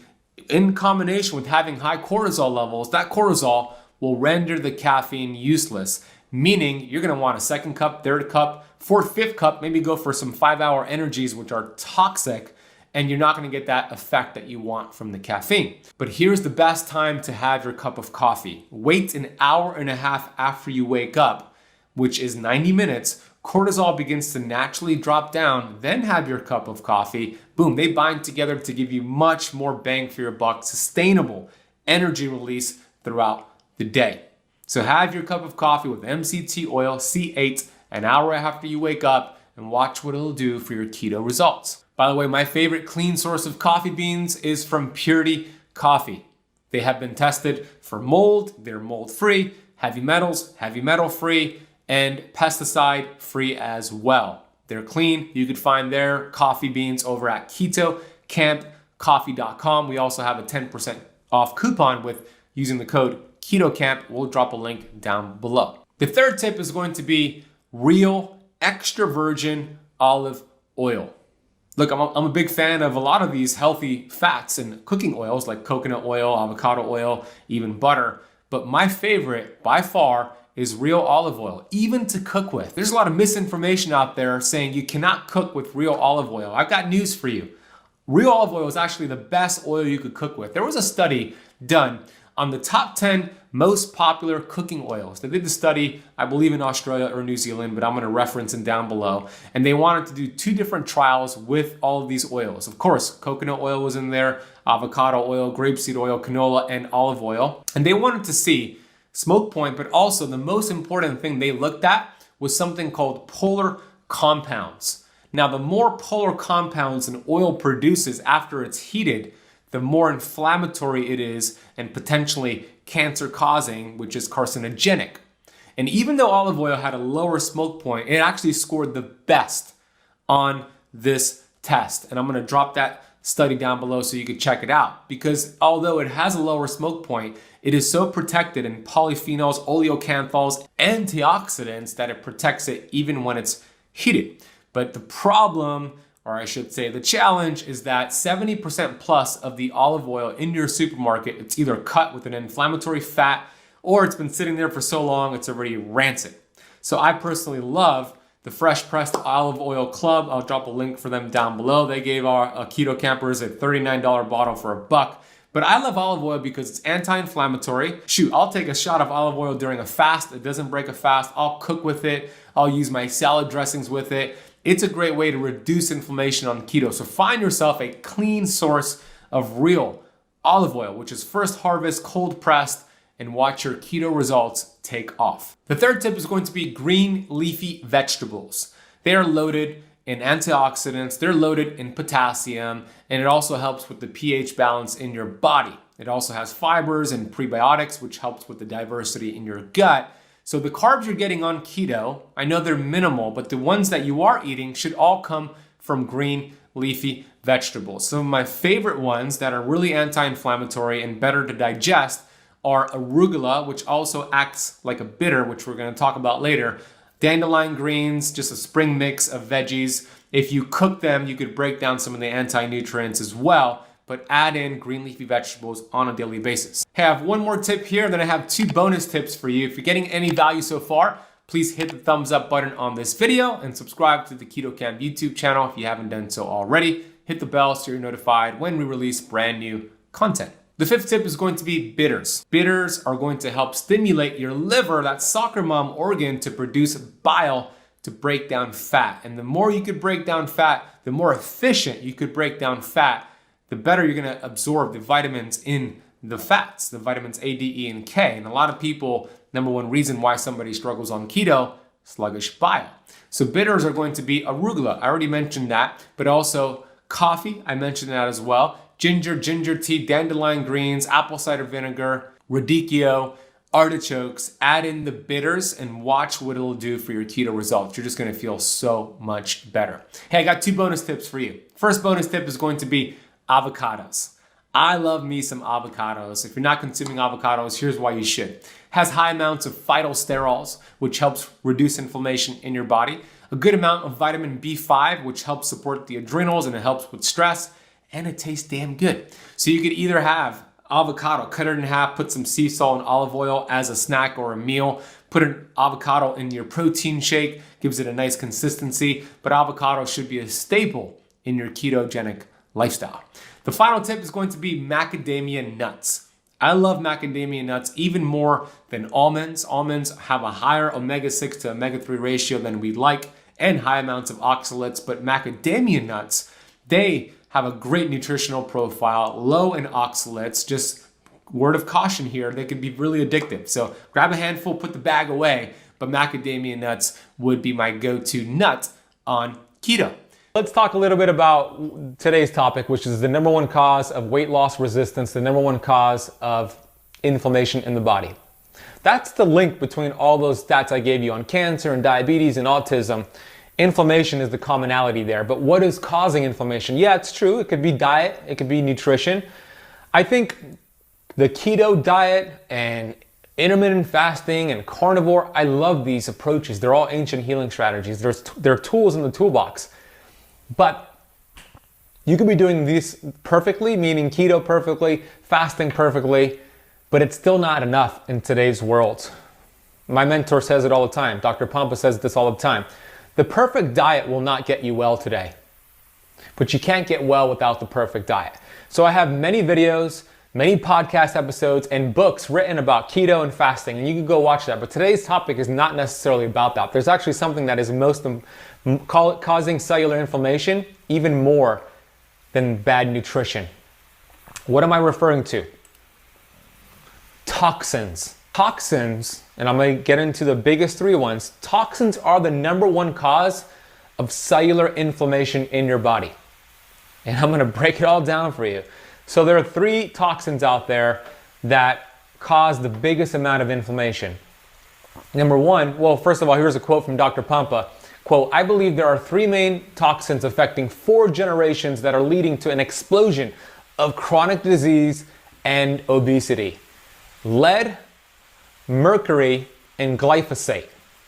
in combination with having high cortisol levels, that cortisol will render the caffeine useless, meaning you're going to want a second cup, third cup, fourth, fifth cup, maybe go for some 5-hour energies, which are toxic, and you're not going to get that effect that you want from the caffeine. But here's the best time to have your cup of coffee. Wait an hour and a half after you wake up, which is 90 minutes. Cortisol begins to naturally drop down, then have your cup of coffee. Boom, they bind together to give you much more bang for your buck, sustainable energy release throughout the day. So have your cup of coffee with MCT oil, C8, an hour after you wake up. and watch what it'll do for your keto results. By the way, my favorite clean source of coffee beans is from Purity Coffee. They have been tested for mold, they're mold-free, heavy metals, heavy metal-free, and pesticide-free as well. They're clean. You could find their coffee beans over at 𝙎𝙬𝘽𝙎𝑐𝑜𝑚p.coffee.com. We also have a 10% off coupon with using the code KETOCAMP. We'll drop a link down below. The third tip is going to be real extra virgin olive oil. Look, I'm a big fan of a lot of these healthy fats and cooking oils like coconut oil, avocado oil, even butter. But my favorite by far is real olive oil, even to cook with. There's a lot of misinformation out there saying you cannot cook with real olive oil. I've got news for you. Real olive oil is actually the best oil you could cook with. There was a study done on the top 10 most popular cooking oils. They did the study, I believe in Australia or New Zealand, but I'm gonna reference them down below. And they wanted to do 2 different trials with all of these oils. Of course, coconut oil was in there, avocado oil, grapeseed oil, canola, and olive oil. And they wanted to see smoke point, but also the most important thing they looked at was something called polar compounds. Now, the more polar compounds an oil produces after it's heated, the more inflammatory it is and potentially cancer causing, which is carcinogenic. And even though olive oil had a lower smoke point, it actually scored the best on this test. And I'm gonna drop that study down below so you can check it out. Because although it has a lower smoke point, it is so protected in polyphenols, oleocanthols, antioxidants that it protects it even when it's heated. But the problem, or I should say the challenge, is that 70% plus of the olive oil in your supermarket, it's either cut with an inflammatory fat or it's been sitting there for so long it's already rancid. So I personally love the Fresh Pressed Olive Oil Club. I'll drop a link for them down below. They gave our keto campers a $39 bottle for $1. But I love olive oil because it's anti-inflammatory. Shoot, I'll take a shot of olive oil during a fast. It doesn't break a fast. I'll cook with it. I'll use my salad dressings with it. It's a great way to reduce inflammation on keto. So find yourself a clean source of real olive oil, which is first harvest, cold pressed, and watch your keto results take off. The third tip is going to be green leafy vegetables. They are loaded in antioxidants, they're loaded in potassium, and it also helps with the pH balance in your body. It also has fibers and prebiotics, which helps with the diversity in your gut. So the carbs you're getting on keto, I know they're minimal, but the ones that you are eating should all come from green leafy vegetables. Some of my favorite ones that are really anti-inflammatory and better to digest are arugula, which also acts like a bitter, which we're going to talk about later. Dandelion greens, just a spring mix of veggies. If you cook them, you could break down some of the anti-nutrients as well, but add in green leafy vegetables on a daily basis. Hey, I have one more tip here, and then I have 2 bonus tips for you. If you're getting any value so far, please hit the thumbs up button on this video and subscribe to the Keto Camp YouTube channel if you haven't done so already. Hit the bell so you're notified when we release brand new content. The 5th tip is going to be bitters. Bitters are going to help stimulate your liver, that soccer mom organ, to produce bile to break down fat. And the more you could break down fat, the more efficient you could break down fat, the better you're going to absorb the vitamins in the fats, the vitamins A, D, E, and K. And a lot of people, number one reason why somebody struggles on keto, sluggish bile. So bitters are going to be arugula. I already mentioned that, but also coffee. I mentioned that as well. Ginger, ginger tea, dandelion greens, apple cider vinegar, radicchio, artichokes. Add in the bitters and watch what it'll do for your keto results. You're just gonna feel so much better. Hey, I got 2 bonus tips for you. First bonus tip is going to be avocados. I love me some avocados. If you're not consuming avocados, here's why you should. It has high amounts of phytosterols, which helps reduce inflammation in your body. A good amount of vitamin B5, which helps support the adrenals and it helps with stress. And it tastes damn good. So you could either have avocado, cut it in half, put some sea salt and olive oil as a snack or a meal, put an avocado in your protein shake, gives it a nice consistency, but avocado should be a staple in your ketogenic lifestyle. The final tip is going to be macadamia nuts. I love macadamia nuts even more than almonds. Almonds have a higher omega-6 to omega-3 ratio than we'd like and high amounts of oxalates, but macadamia nuts, they have a great nutritional profile, low in oxalates. Just word of caution here, they can be really addictive. So grab a handful, put the bag away, but macadamia nuts would be my go-to nut on keto. Let's talk a little bit about today's topic, which is the number one cause of weight loss resistance, the number one cause of inflammation in the body. That's the link between all those stats I gave you on cancer and diabetes and autism. Inflammation is the commonality there. But what is causing inflammation? Yeah, it's true. It could be diet. It could be nutrition. I think the keto diet and intermittent fasting and carnivore, I love these approaches. They're all ancient healing strategies. They're tools in the toolbox. But you could be doing these perfectly, meaning keto perfectly, fasting perfectly, but it's still not enough in today's world. My mentor says it all the time. Dr. Pompa says this all the time. The perfect diet will not get you well today, but you can't get well without the perfect diet. So I have many videos, many podcast episodes, and books written about keto and fasting, and you can go watch that. But today's topic is not necessarily about that. There's actually something that is causing cellular inflammation even more than bad nutrition. What am I referring to? Toxins. Toxins, and I'm going to get into the biggest three ones. Toxins are the number one cause of cellular inflammation in your body. And I'm going to break it all down for you. So there are three toxins out there that cause the biggest amount of inflammation. Number one, well, first of all, here's a quote from Dr. Pompa. Quote, I believe there are three main toxins affecting 4 generations that are leading to an explosion of chronic disease and obesity. Lead, mercury, and glyphosate.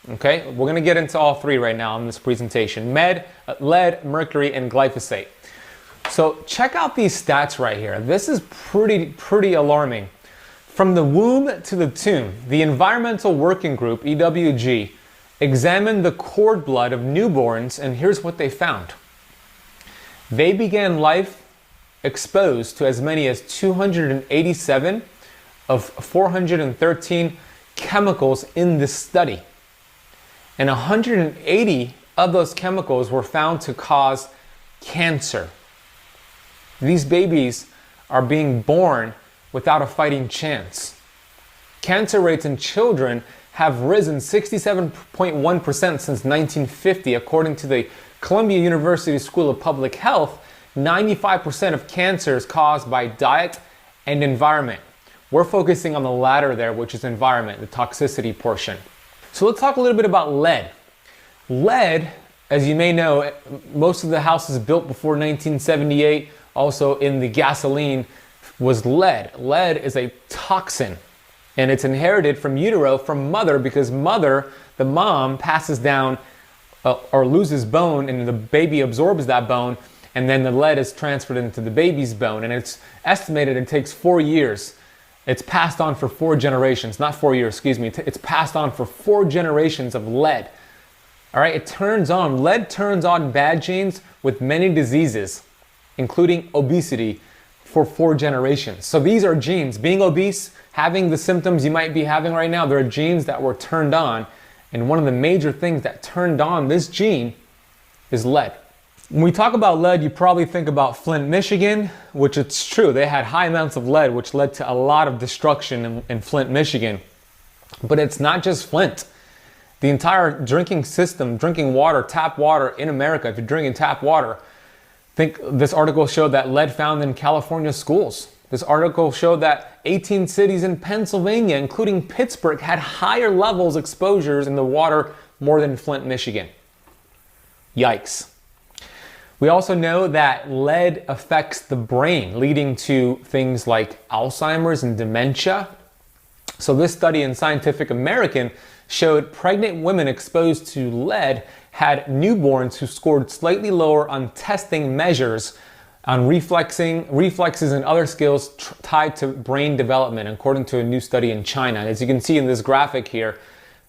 Okay, we're going to get into all three right now in this presentation. Lead, mercury, and glyphosate. So check out these stats right here. This is pretty alarming. From the womb to the tomb, the Environmental Working Group, EWG, examined the cord blood of newborns, and here's what they found. They began life exposed to as many as 287 of 413 chemicals in this study. And 180 of those chemicals were found to cause cancer. These babies are being born without a fighting chance. Cancer rates in children have risen 67.1% since 1950, according to the Columbia University School of Public Health. 95% of cancer is caused by diet and environment. We're focusing on the latter there, which is environment, the toxicity portion. So let's talk a little bit about lead. Lead, as you may know, most of the houses built before 1978, also in the gasoline, was lead. Lead is a toxin, and it's inherited from utero, from mother, because the mom passes down or loses bone, and the baby absorbs that bone, and then the lead is transferred into the baby's bone, and it's estimated it takes 4 years. It's passed on for 4 generations, not 4 years, excuse me. It's passed on for 4 generations of lead. All right, lead turns on bad genes with many diseases, including obesity, for 4 generations. So these are genes. Being obese, having the symptoms you might be having right now, there are genes that were turned on. And one of the major things that turned on this gene is lead. When we talk about lead, you probably think about Flint, Michigan, which it's true. They had high amounts of lead, which led to a lot of destruction in Flint, Michigan. But it's not just Flint. The entire drinking system, drinking water, tap water in America, if you're drinking tap water, I think this article showed that lead found in California schools. This article showed that 18 cities in Pennsylvania, including Pittsburgh, had higher levels exposures in the water more than Flint, Michigan. Yikes. We also know that lead affects the brain, leading to things like Alzheimer's and dementia. So this study in Scientific American showed pregnant women exposed to lead had newborns who scored slightly lower on testing measures on reflexes and other skills tied to brain development, according to a new study in China. As you can see in this graphic here,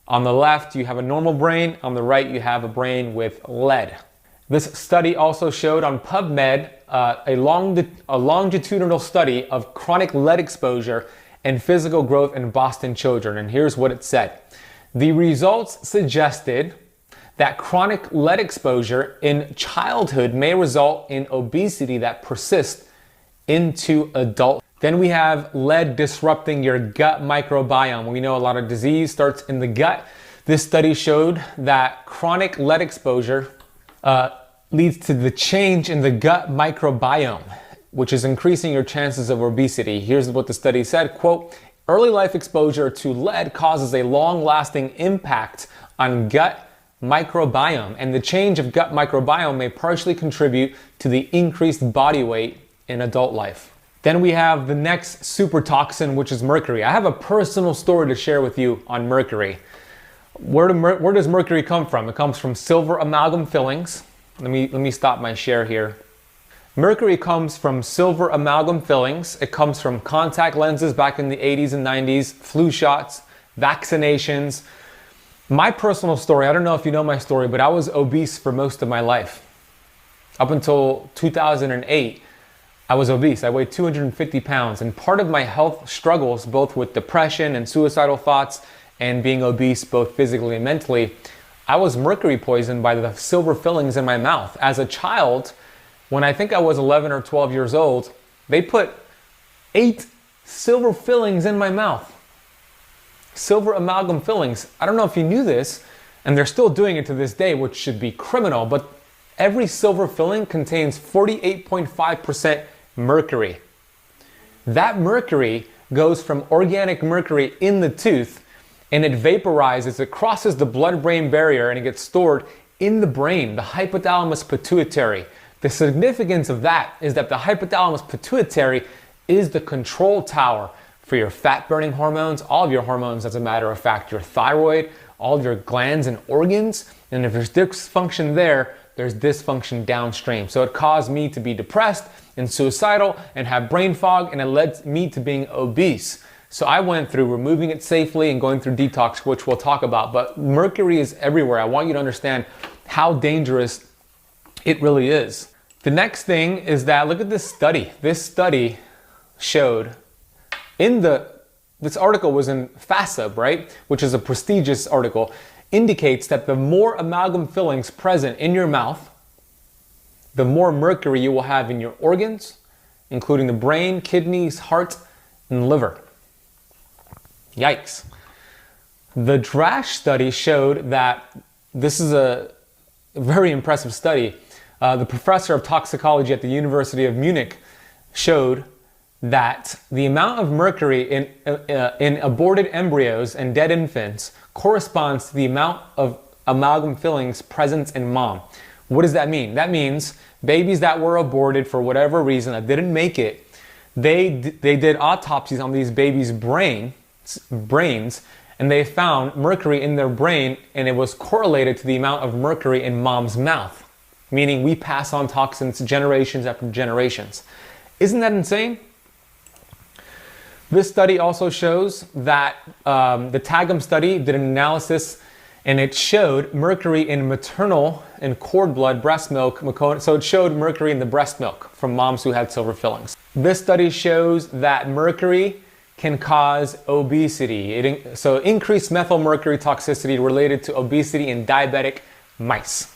on the left you have a normal brain, on the right you have a brain with lead. This study also showed on PubMed a longitudinal study of chronic lead exposure and physical growth in Boston children, and here's what it said. The results suggested that chronic lead exposure in childhood may result in obesity that persists into adulthood. Then we have lead disrupting your gut microbiome. We know a lot of disease starts in the gut. This study showed that chronic lead exposure leads to the change in the gut microbiome, which is increasing your chances of obesity. Here's what the study said, quote, early life exposure to lead causes a long-lasting impact on gut microbiome, and the change of gut microbiome may partially contribute to the increased body weight in adult life. Then we have the next super toxin, which is mercury. I have a personal story to share with you on mercury. Where does mercury come from? It comes from silver amalgam fillings. Let me stop my share here. Mercury comes from silver amalgam fillings. It comes from contact lenses back in the 80s and 90s, flu shots, vaccinations. My personal story, I don't know if you know my story, but I was obese for most of my life. Up until 2008, I was obese. I weighed 250 pounds, and part of my health struggles, both with depression and suicidal thoughts and being obese both physically and mentally, I was mercury poisoned by the silver fillings in my mouth. As a child, when I think I was 11 or 12 years old, they put 8 silver fillings in my mouth. Silver amalgam fillings. I don't know if you knew this, and they're still doing it to this day, which should be criminal, but every silver filling contains 48.5% mercury. That mercury goes from organic mercury in the tooth, and it vaporizes, it crosses the blood-brain barrier, and it gets stored in the brain, the hypothalamus pituitary. The significance of that is that the hypothalamus pituitary is the control tower for your fat-burning hormones, all of your hormones, as a matter of fact, your thyroid, all of your glands and organs, and if there's dysfunction there, there's dysfunction downstream. So it caused me to be depressed and suicidal and have brain fog, and it led me to being obese. So I went through removing it safely and going through detox, which we'll talk about. But mercury is everywhere. I want you to understand how dangerous it really is. The next thing is that, look at this study. This study showed this article was in FASB, right? Which is a prestigious article, indicates that the more amalgam fillings present in your mouth, the more mercury you will have in your organs, including the brain, kidneys, heart, and liver. Yikes. The DRASH study showed that, this is a very impressive study. The professor of toxicology at the University of Munich showed that the amount of mercury in aborted embryos and dead infants corresponds to the amount of amalgam fillings present in mom. What does that mean? That means babies that were aborted for whatever reason, that didn't make it, they did autopsies on these babies' brains, and they found mercury in their brain, and it was correlated to the amount of mercury in mom's mouth, meaning we pass on toxins generations after generations. Isn't that insane? This study also shows that the TAGM study did an analysis, and it showed mercury in maternal and cord blood, breast milk, so it showed mercury in the breast milk from moms who had silver fillings. This study shows that mercury can cause obesity. So increased methylmercury toxicity related to obesity in diabetic mice.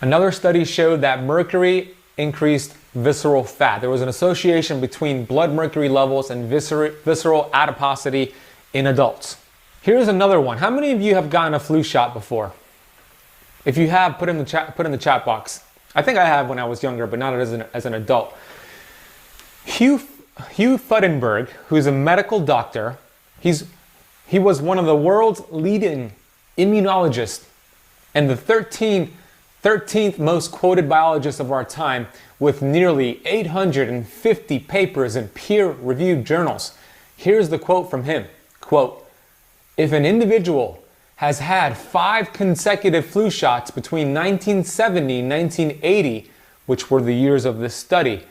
Another study showed that mercury increased visceral fat. There was an association between blood mercury levels and visceral adiposity in adults. Here's another one. How many of you have gotten a flu shot before? If you have, put in the chat box. I think I have when I was younger, but not as an adult. Hugh Fudenberg, who's a medical doctor, he was one of the world's leading immunologists and the 13th most quoted biologist of our time, with nearly 850 papers in peer-reviewed journals. Here's the quote from him, quote, "If an individual has had 5 consecutive flu shots between 1970 and 1980, which were the years of this study,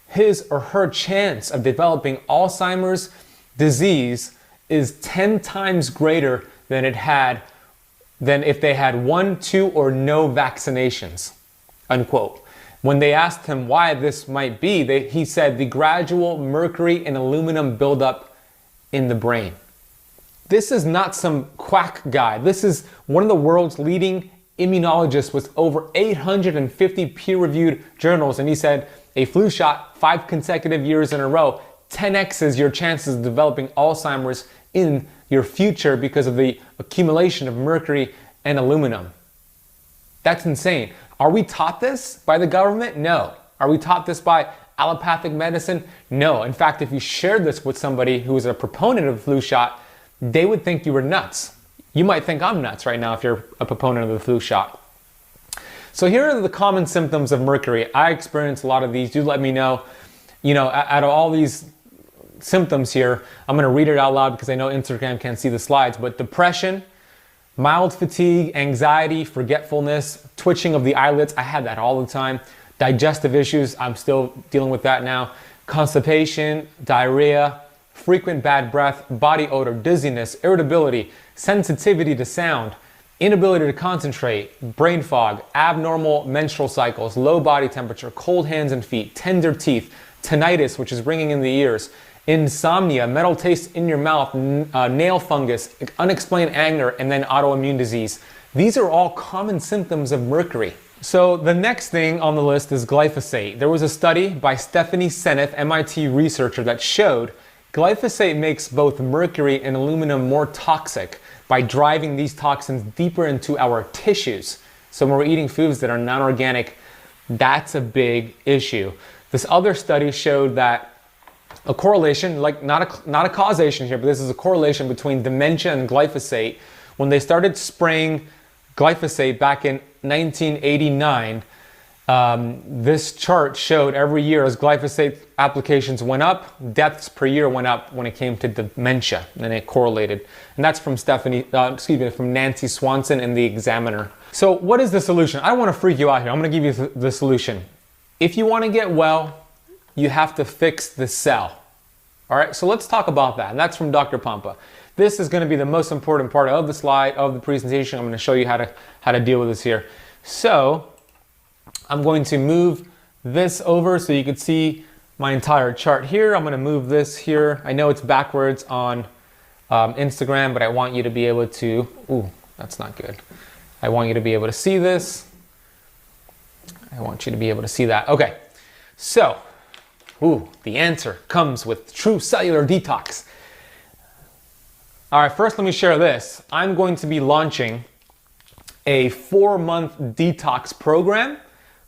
his or her chance of developing Alzheimer's disease is 10 times greater than if they had 1, 2, or no vaccinations," unquote. When they asked him why this might be, he said the gradual mercury and aluminum buildup in the brain. This is not some quack guy. This is one of the world's leading immunologists with over 850 peer-reviewed journals, and he said a flu shot 5 consecutive years in a row 10x's your chances of developing Alzheimer's in your future because of the accumulation of mercury and aluminum. That's insane. Are we taught this by the government? No. Are we taught this by allopathic medicine? No. In fact, if you shared this with somebody who is a proponent of the flu shot, they would think you were nuts. You might think I'm nuts right now if you're a proponent of the flu shot. So here are the common symptoms of mercury. I experience a lot of these. Do let me know, out of all these symptoms here, I'm going to read it out loud because I know Instagram can't see the slides, but depression, mild fatigue, anxiety, forgetfulness, twitching of the eyelids. I had that all the time. Digestive issues. I'm still dealing with that now. Constipation, diarrhea, frequent bad breath, body odor, dizziness, irritability, sensitivity to sound, inability to concentrate, brain fog, abnormal menstrual cycles, low body temperature, cold hands and feet, tender teeth, tinnitus, which is ringing in the ears, insomnia, metal taste in your mouth, nail fungus, unexplained anger, and then autoimmune disease. These are all common symptoms of mercury. So the next thing on the list is glyphosate. There was a study by Stephanie Seneff, MIT researcher, that showed glyphosate makes both mercury and aluminum more toxic by driving these toxins deeper into our tissues. So when we're eating foods that are non-organic, that's a big issue. This other study showed that a correlation, like not a causation here, but this is a correlation between dementia and glyphosate. When they started spraying glyphosate back in 1989, this chart showed every year as glyphosate applications went up, deaths per year went up when it came to dementia, and it correlated. And that's from from Nancy Swanson in the Examiner. So what is the solution? I don't want to freak you out here. I'm going to give you the solution. If you want to get well, you have to fix the cell. All right, so let's talk about that. And that's from Dr. Pompa. This is going to be the most important part of the slide, of the presentation. I'm going to show you how to deal with this here. So I'm going to move this over so you can see my entire chart here. I'm going to move this here. I know it's backwards on Instagram, but I want you to be able to, ooh, that's not good. I want you to be able to see this. I want you to be able to see that. Okay, so, the answer comes with true cellular detox. All right, first let me share this. I'm going to be launching a 4-month detox program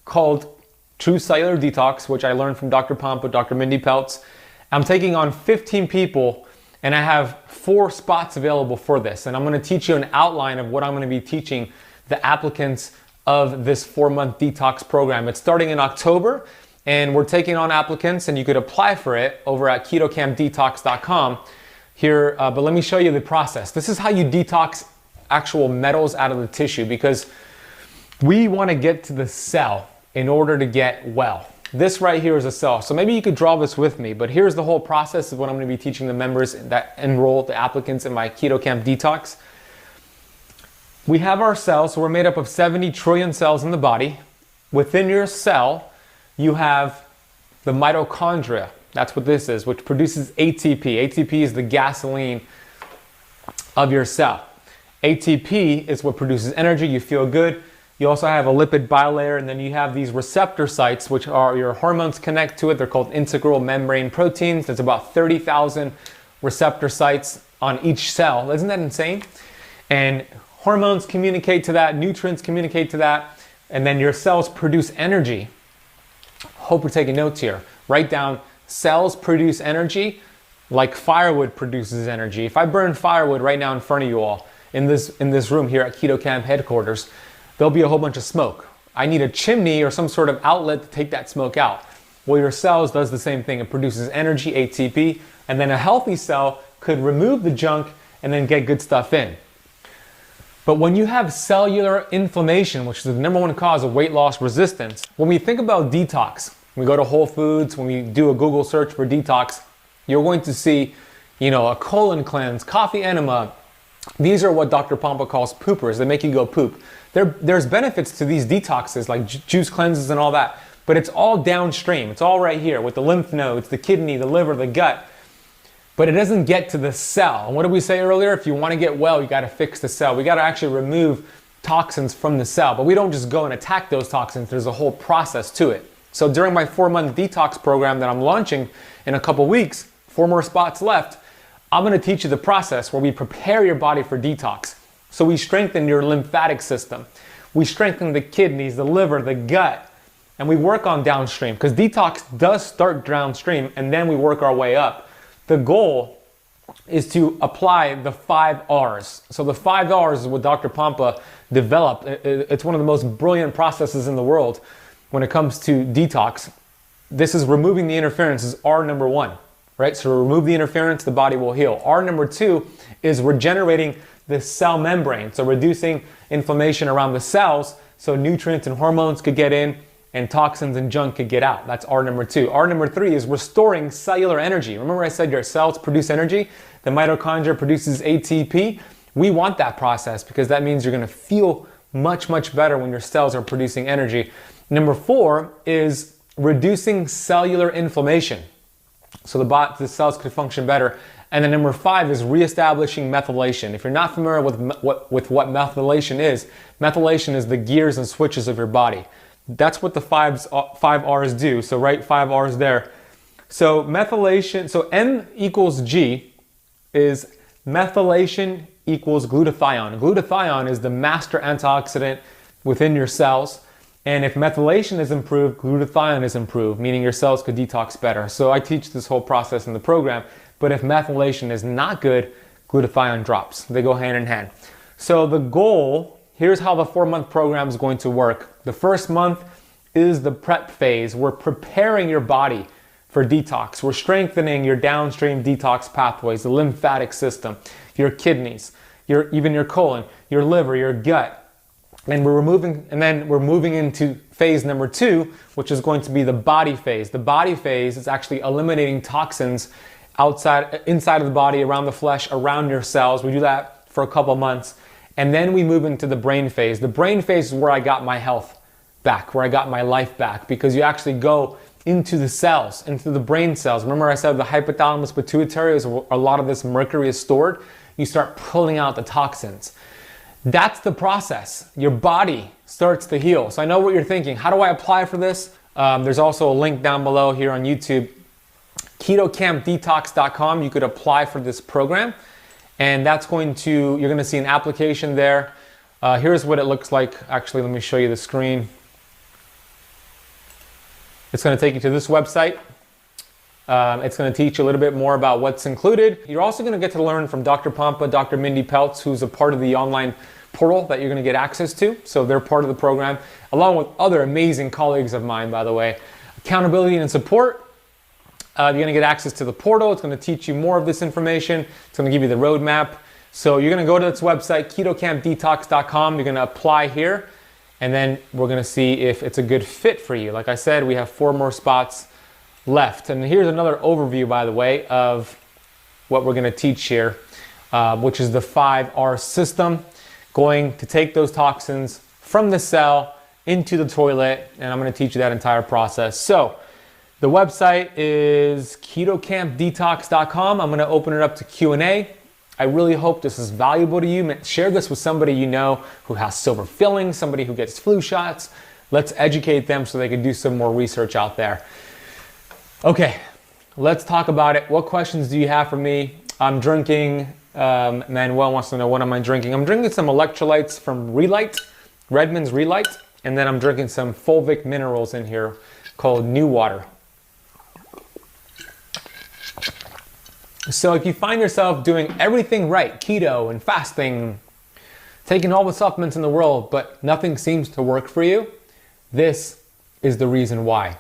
called True Cellular Detox, which I learned from Dr. Pompa, Dr. Mindy Peltz. I'm taking on 15 people, and I have 4 spots available for this. And I'm going to teach you an outline of what I'm going to be teaching the applicants of this 4-month detox program. It's starting in October, and we're taking on applicants, and you could apply for it over at ketocampdetox.com here. But let me show you the process. This is how you detox actual metals out of the tissue, because we want to get to the cell in order to get well. This right here is a cell. So maybe you could draw this with me, but here's the whole process of what I'm going to be teaching the members that enroll, the applicants in my Keto Camp Detox. We have our cells, so we're made up of 70 trillion cells in the body. Within your cell, you have the mitochondria. That's what this is, which produces ATP. ATP is the gasoline of your cell. ATP is what produces energy, you feel good. You also have a lipid bilayer, and then you have these receptor sites, which are your hormones connect to it. They're called integral membrane proteins. There's about 30,000 receptor sites on each cell. Isn't that insane? And hormones communicate to that, nutrients communicate to that, and then your cells produce energy. Hope you're taking notes here. Write down, cells produce energy like firewood produces energy. If I burn firewood right now in front of you all, in this room here at Keto Camp headquarters, there'll be a whole bunch of smoke. I need a chimney or some sort of outlet to take that smoke out. Well, your cells does the same thing. It produces energy, ATP, and then a healthy cell could remove the junk and then get good stuff in. But when you have cellular inflammation, which is the #1 cause of weight loss resistance, when we think about detox, we go to Whole Foods, when we do a Google search for detox, you're going to see, a colon cleanse, coffee enema. These are what Dr. Pompa calls poopers. They make you go poop. There's benefits to these detoxes, like juice cleanses and all that, but it's all downstream. It's all right here with the lymph nodes, the kidney, the liver, the gut, but it doesn't get to the cell. And what did we say earlier? If you want to get well, you got to fix the cell. We got to actually remove toxins from the cell, but we don't just go and attack those toxins. There's a whole process to it. So during my 4-month detox program that I'm launching in a couple weeks, 4 more spots left, I'm going to teach you the process where we prepare your body for detox. So we strengthen your lymphatic system. We strengthen the kidneys, the liver, the gut, and we work on downstream, because detox does start downstream and then we work our way up. The goal is to apply the 5 R's. So the 5 R's is what Dr. Pompa developed. It's one of the most brilliant processes in the world when it comes to detox. This is removing the interference, is R number 1, right? So remove the interference, the body will heal. R number 2 is regenerating the cell membrane. So reducing inflammation around the cells so nutrients and hormones could get in and toxins and junk could get out. That's R number 2. R number 3 is restoring cellular energy. Remember I said your cells produce energy? The mitochondria produces ATP. We want that process because that means you're gonna feel much, much better when your cells are producing energy. Number 4 is reducing cellular inflammation, so the cells could function better. And then number 5 is reestablishing methylation. If you're not familiar with what methylation is the gears and switches of your body. That's what the 5 R's do. So write 5 R's there. So methylation, so M equals G is methylation equals glutathione. Glutathione is the master antioxidant within your cells. And if methylation is improved, glutathione is improved, meaning your cells could detox better. So I teach this whole process in the program. But if methylation is not good, glutathione drops. They go hand in hand. So the goal, here's how the 4-month program is going to work. The first month is the prep phase. We're preparing your body for detox. We're strengthening your downstream detox pathways, the lymphatic system, your kidneys, even your colon, your liver, your gut. And then we're moving into phase number 2, which is going to be the body phase. The body phase is actually eliminating toxins inside of the body, around the flesh, around your cells. We do that for a couple months. And then we move into the brain phase. The brain phase is where I got my health back, where I got my life back, because you actually go into the cells, into the brain cells. Remember I said the hypothalamus pituitary is where a lot of this mercury is stored? You start pulling out the toxins. That's the process. Your body starts to heal. So I know what you're thinking. How do I apply for this? There's also a link down below here on YouTube. KetoCampDetox.com. You could apply for this program, and you're going to see an application there. Here's what it looks like. Actually, let me show you the screen. It's going to take you to this website. It's going to teach you a little bit more about what's included. You're also going to get to learn from Dr. Pompa, Dr. Mindy Pelz, who's a part of the online portal that you're going to get access to. So they're part of the program, along with other amazing colleagues of mine, by the way. Accountability and support. You're going to get access to the portal. It's going to teach you more of this information. It's going to give you the roadmap. So you're going to go to this website, KetoCampDetox.com. You're going to apply here, and then we're going to see if it's a good fit for you. Like I said, we have 4 more spots left. And here's another overview, by the way, of what we're going to teach here, which is the 5R system, going to take those toxins from the cell into the toilet, and I'm going to teach you that entire process. So the website is KetoCampDetox.com. I'm going to open it up to Q&A. I really hope this is valuable to you. Share this with somebody you know who has silver fillings, somebody who gets flu shots. Let's educate them so they can do some more research out there. Okay, let's talk about it. What questions do you have for me? I'm drinking, Manuel wants to know, what am I drinking? I'm drinking some electrolytes from Relight, Redmond's Relight, and then I'm drinking some fulvic minerals in here called New Water. So if you find yourself doing everything right, keto and fasting, taking all the supplements in the world, but nothing seems to work for you, this is the reason why.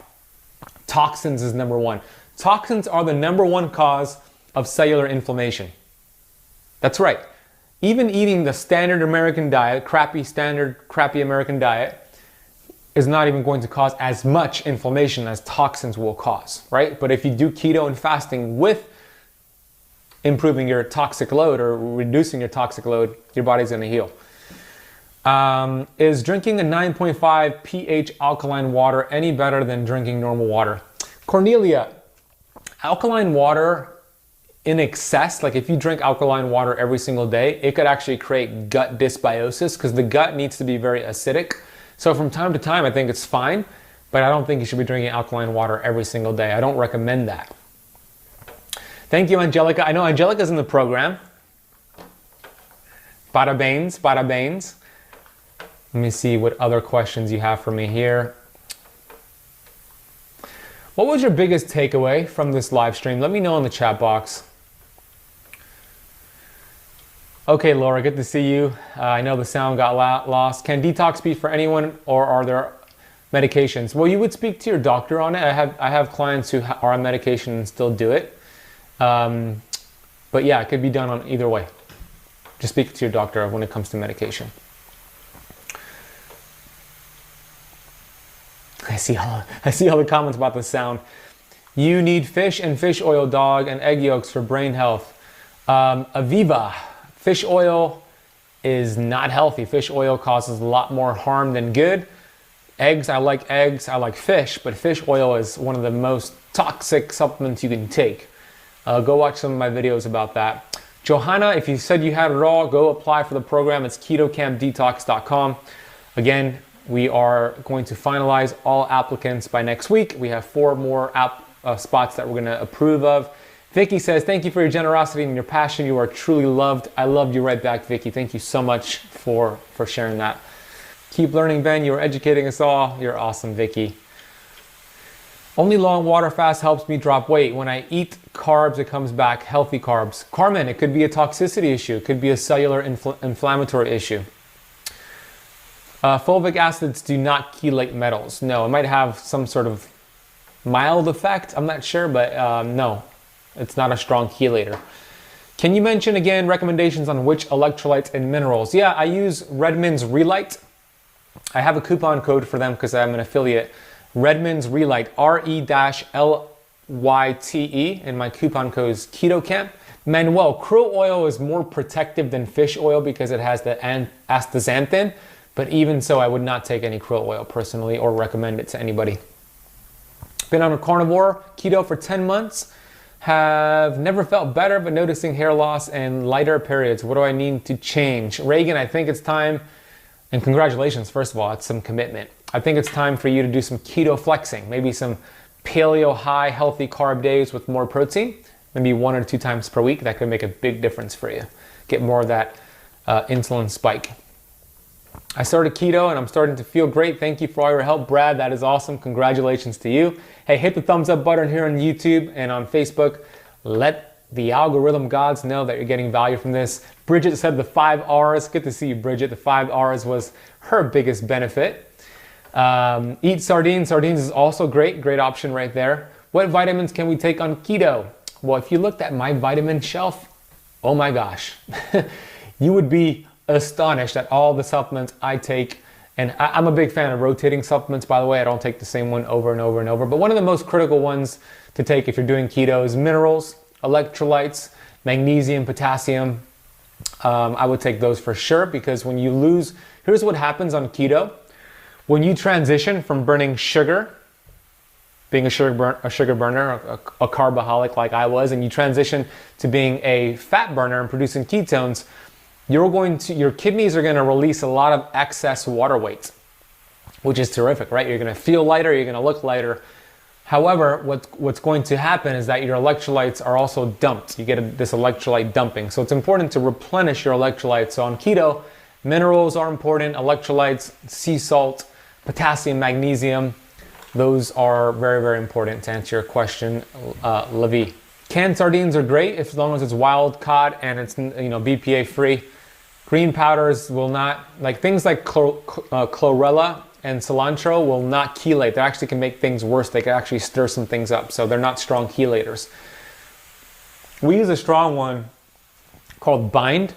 Toxins is number 1. Toxins are the number 1 cause of cellular inflammation. That's right. Even eating the standard American diet, crappy American diet, is not even going to cause as much inflammation as toxins will cause, right? But if you do keto and fasting with improving your toxic load or reducing your toxic load, your body's going to heal. Is drinking a 9.5 pH alkaline water any better than drinking normal water? Cornelia, alkaline water in excess, like if you drink alkaline water every single day, it could actually create gut dysbiosis because the gut needs to be very acidic. So from time to time, I think it's fine, but I don't think you should be drinking alkaline water every single day. I don't recommend that. Thank you, Angelica. I know Angelica's in the program. Bada bains, bada bains. Let me see what other questions you have for me here. What was your biggest takeaway from this live stream? Let me know in the chat box. Okay, Laura, good to see you. I know the sound got lost. Can detox be for anyone, or are there medications? Well, you would speak to your doctor on it. I have clients who are on medication and still do it. But yeah, it could be done on either way. Just speak to your doctor when it comes to medication. I see all the comments about the sound. You need fish and fish oil, dog, and egg yolks for brain health. Aviva, fish oil is not healthy. Fish oil causes a lot more harm than good. Eggs, I like fish, but fish oil is one of the most toxic supplements you can take. Go watch some of my videos about that. Johanna, if you said you had it all, go apply for the program. It's 𝙄𝙬𝘽𝙎𝑑etox.com. Again, we are going to finalize all applicants by next week. We have 4 more spots that we're going to approve of. Vicky says, thank you for your generosity and your passion. You are truly loved. I loved you right back, Vicky. Thank you so much for sharing that. Keep learning, Ben. You're educating us all. You're awesome, Vicky. Only long water fast helps me drop weight. When I eat carbs, it comes back healthy carbs. Carmen, it could be a toxicity issue. It could be a cellular inflammatory issue. Fulvic acids do not chelate metals. No, it might have some sort of mild effect. I'm not sure, but no, it's not a strong chelator. Can you mention again recommendations on which electrolytes and minerals? Yeah, I use Redmond's Relight. I have a coupon code for them because I'm an affiliate. Redmond's Relight, RE-LYTE, and my coupon code is KetoCamp. Manuel, krill oil is more protective than fish oil because it has the astaxanthin. But even so, I would not take any krill oil personally or recommend it to anybody. Been on a carnivore keto for 10 months. Have never felt better, but noticing hair loss and lighter periods. What do I need to change? Reagan, I think it's time, and congratulations, first of all, it's some commitment. I think it's time for you to do some keto flexing. Maybe some paleo high healthy carb days with more protein. Maybe 1 or 2 times per week. That could make a big difference for you. Get more of that insulin spike. I started keto and I'm starting to feel great. Thank you for all your help, Brad. That is awesome. Congratulations to you. Hey, hit the thumbs up button here on YouTube and on Facebook. Let the algorithm gods know that you're getting value from this. Bridget said the 5 R's. Good to see you, Bridget. The 5 R's was her biggest benefit. Eat sardines. Sardines is also great. Great option right there. What vitamins can we take on keto? Well, if you looked at my vitamin shelf, oh my gosh, you would be astonished at all the supplements I take. And I'm a big fan of rotating supplements, by the way. I don't take the same one over and over and over. But one of the most critical ones to take if you're doing keto is minerals, electrolytes, magnesium, potassium. I would take those for sure, because when you lose, here's what happens on keto. When you transition from burning sugar, being a sugar burner, a carboholic like I was, and you transition to being a fat burner and producing ketones, your kidneys are going to release a lot of excess water weight, which is terrific, right? You're going to feel lighter, you're going to look lighter. However, what's going to happen is that your electrolytes are also dumped. You get this electrolyte dumping. So it's important to replenish your electrolytes. So on keto, minerals are important, electrolytes, sea salt, potassium, magnesium. Those are very, very important to answer your question, Levi. Canned sardines are great as long as it's wild caught and it's BPA free. Green powders will not, like things like chlorella and cilantro will not chelate. They actually can make things worse. They can actually stir some things up. So they're not strong chelators. We use a strong one called Bind,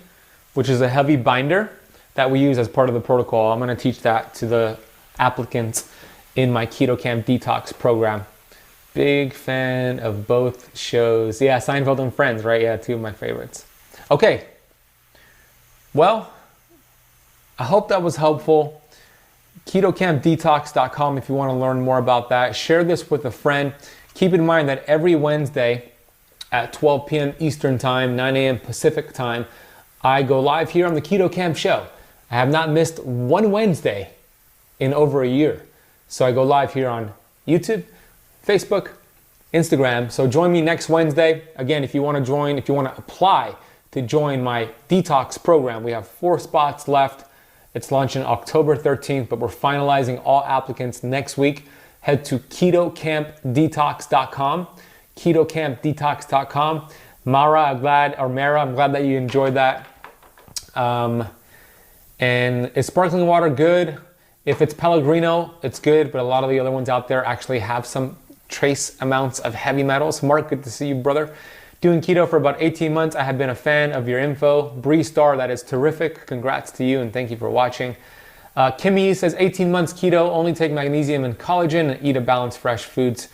which is a heavy binder that we use as part of the protocol. I'm going to teach that to the applicants in my KetoCamp Detox program. Big fan of both shows. Yeah, Seinfeld and Friends, right? Yeah, 2 of my favorites. Okay. Well, I hope that was helpful. KetoCampDetox.com if you want to learn more about that. Share this with a friend. Keep in mind that every Wednesday at 12 p.m. Eastern Time, 9 a.m. Pacific Time, I go live here on the KetoCamp Show. I have not missed one Wednesday in over a year. So I go live here on YouTube, Facebook, Instagram. So join me next Wednesday. Again, if you want to join, if you want to apply to join my detox program, we have 4 spots left. It's launching October 13th, but we're finalizing all applicants next week. Head to KetoCampDetox.com, KetoCampDetox.com. Mara, I'm glad that you enjoyed that. And is sparkling water good? If it's Pellegrino, it's good, but a lot of the other ones out there actually have some trace amounts of heavy metals. Mark, good to see you, brother. Doing keto for about 18 months. I have been a fan of your info. Bree Star, that is terrific. Congrats to you and thank you for watching. Kimmy says 18 months keto, only take magnesium and collagen and eat a balanced fresh foods.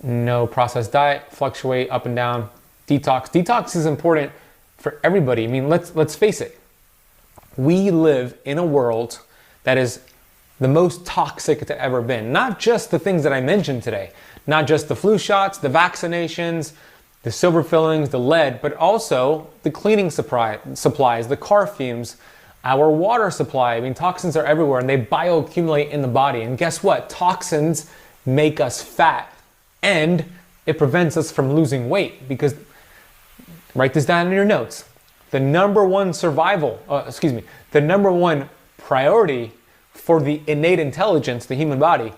No processed diet, fluctuate up and down. Detox. Detox is important for everybody. I mean, let's face it. We live in a world that is the most toxic it's ever been. Not just the things that I mentioned today, not just the flu shots, the vaccinations, the silver fillings, the lead, but also the cleaning supplies, the car fumes, our water supply. I mean, toxins are everywhere and they bioaccumulate in the body. And guess what? Toxins make us fat and it prevents us from losing weight because, write this down in your notes, the number one priority for the innate intelligence, the human body,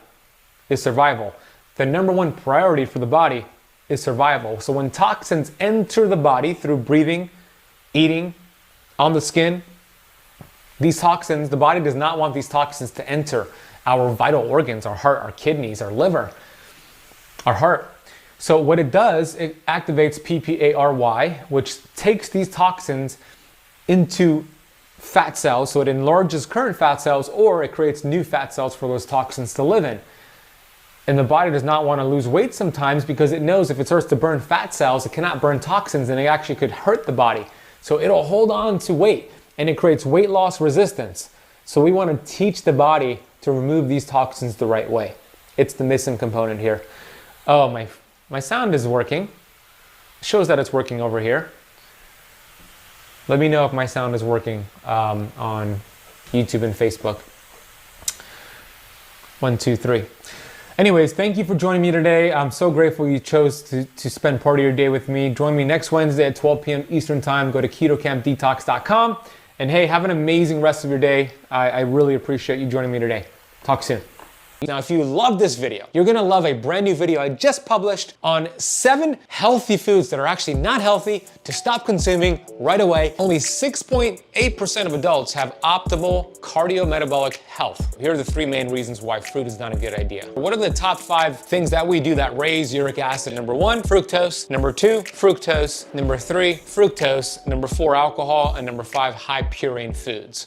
is survival. The number one priority for the body is survival. So when toxins enter the body through breathing, eating, on the skin, these toxins, the body does not want these toxins to enter our vital organs, our heart, our kidneys, our liver, our heart. So what it does, it activates PPARY, which takes these toxins into fat cells, so it enlarges current fat cells or it creates new fat cells for those toxins to live in. And the body does not want to lose weight sometimes because it knows if it starts to burn fat cells, it cannot burn toxins and it actually could hurt the body. So it'll hold on to weight and it creates weight loss resistance. So we want to teach the body to remove these toxins the right way. It's the missing component here. Oh, my sound is working. It shows that it's working over here. Let me know if my sound is working on YouTube and Facebook. 1, 2, 3. Anyways, thank you for joining me today. I'm so grateful you chose to spend part of your day with me. Join me next Wednesday at 12 p.m. Eastern Time. Go to KetoCampDetox.com. And hey, have an amazing rest of your day. I really appreciate you joining me today. Talk soon. Now, if you love this video, you're gonna love a brand new video I just published on 7 healthy foods that are actually not healthy to stop consuming right away. Only 6.8% of adults have optimal cardiometabolic health. Here are the 3 main reasons why fruit is not a good idea. What are the top 5 things that we do that raise uric acid? Number 1, fructose. Number 2, fructose. Number 3, fructose. Number 4, alcohol. And number 5, high purine foods.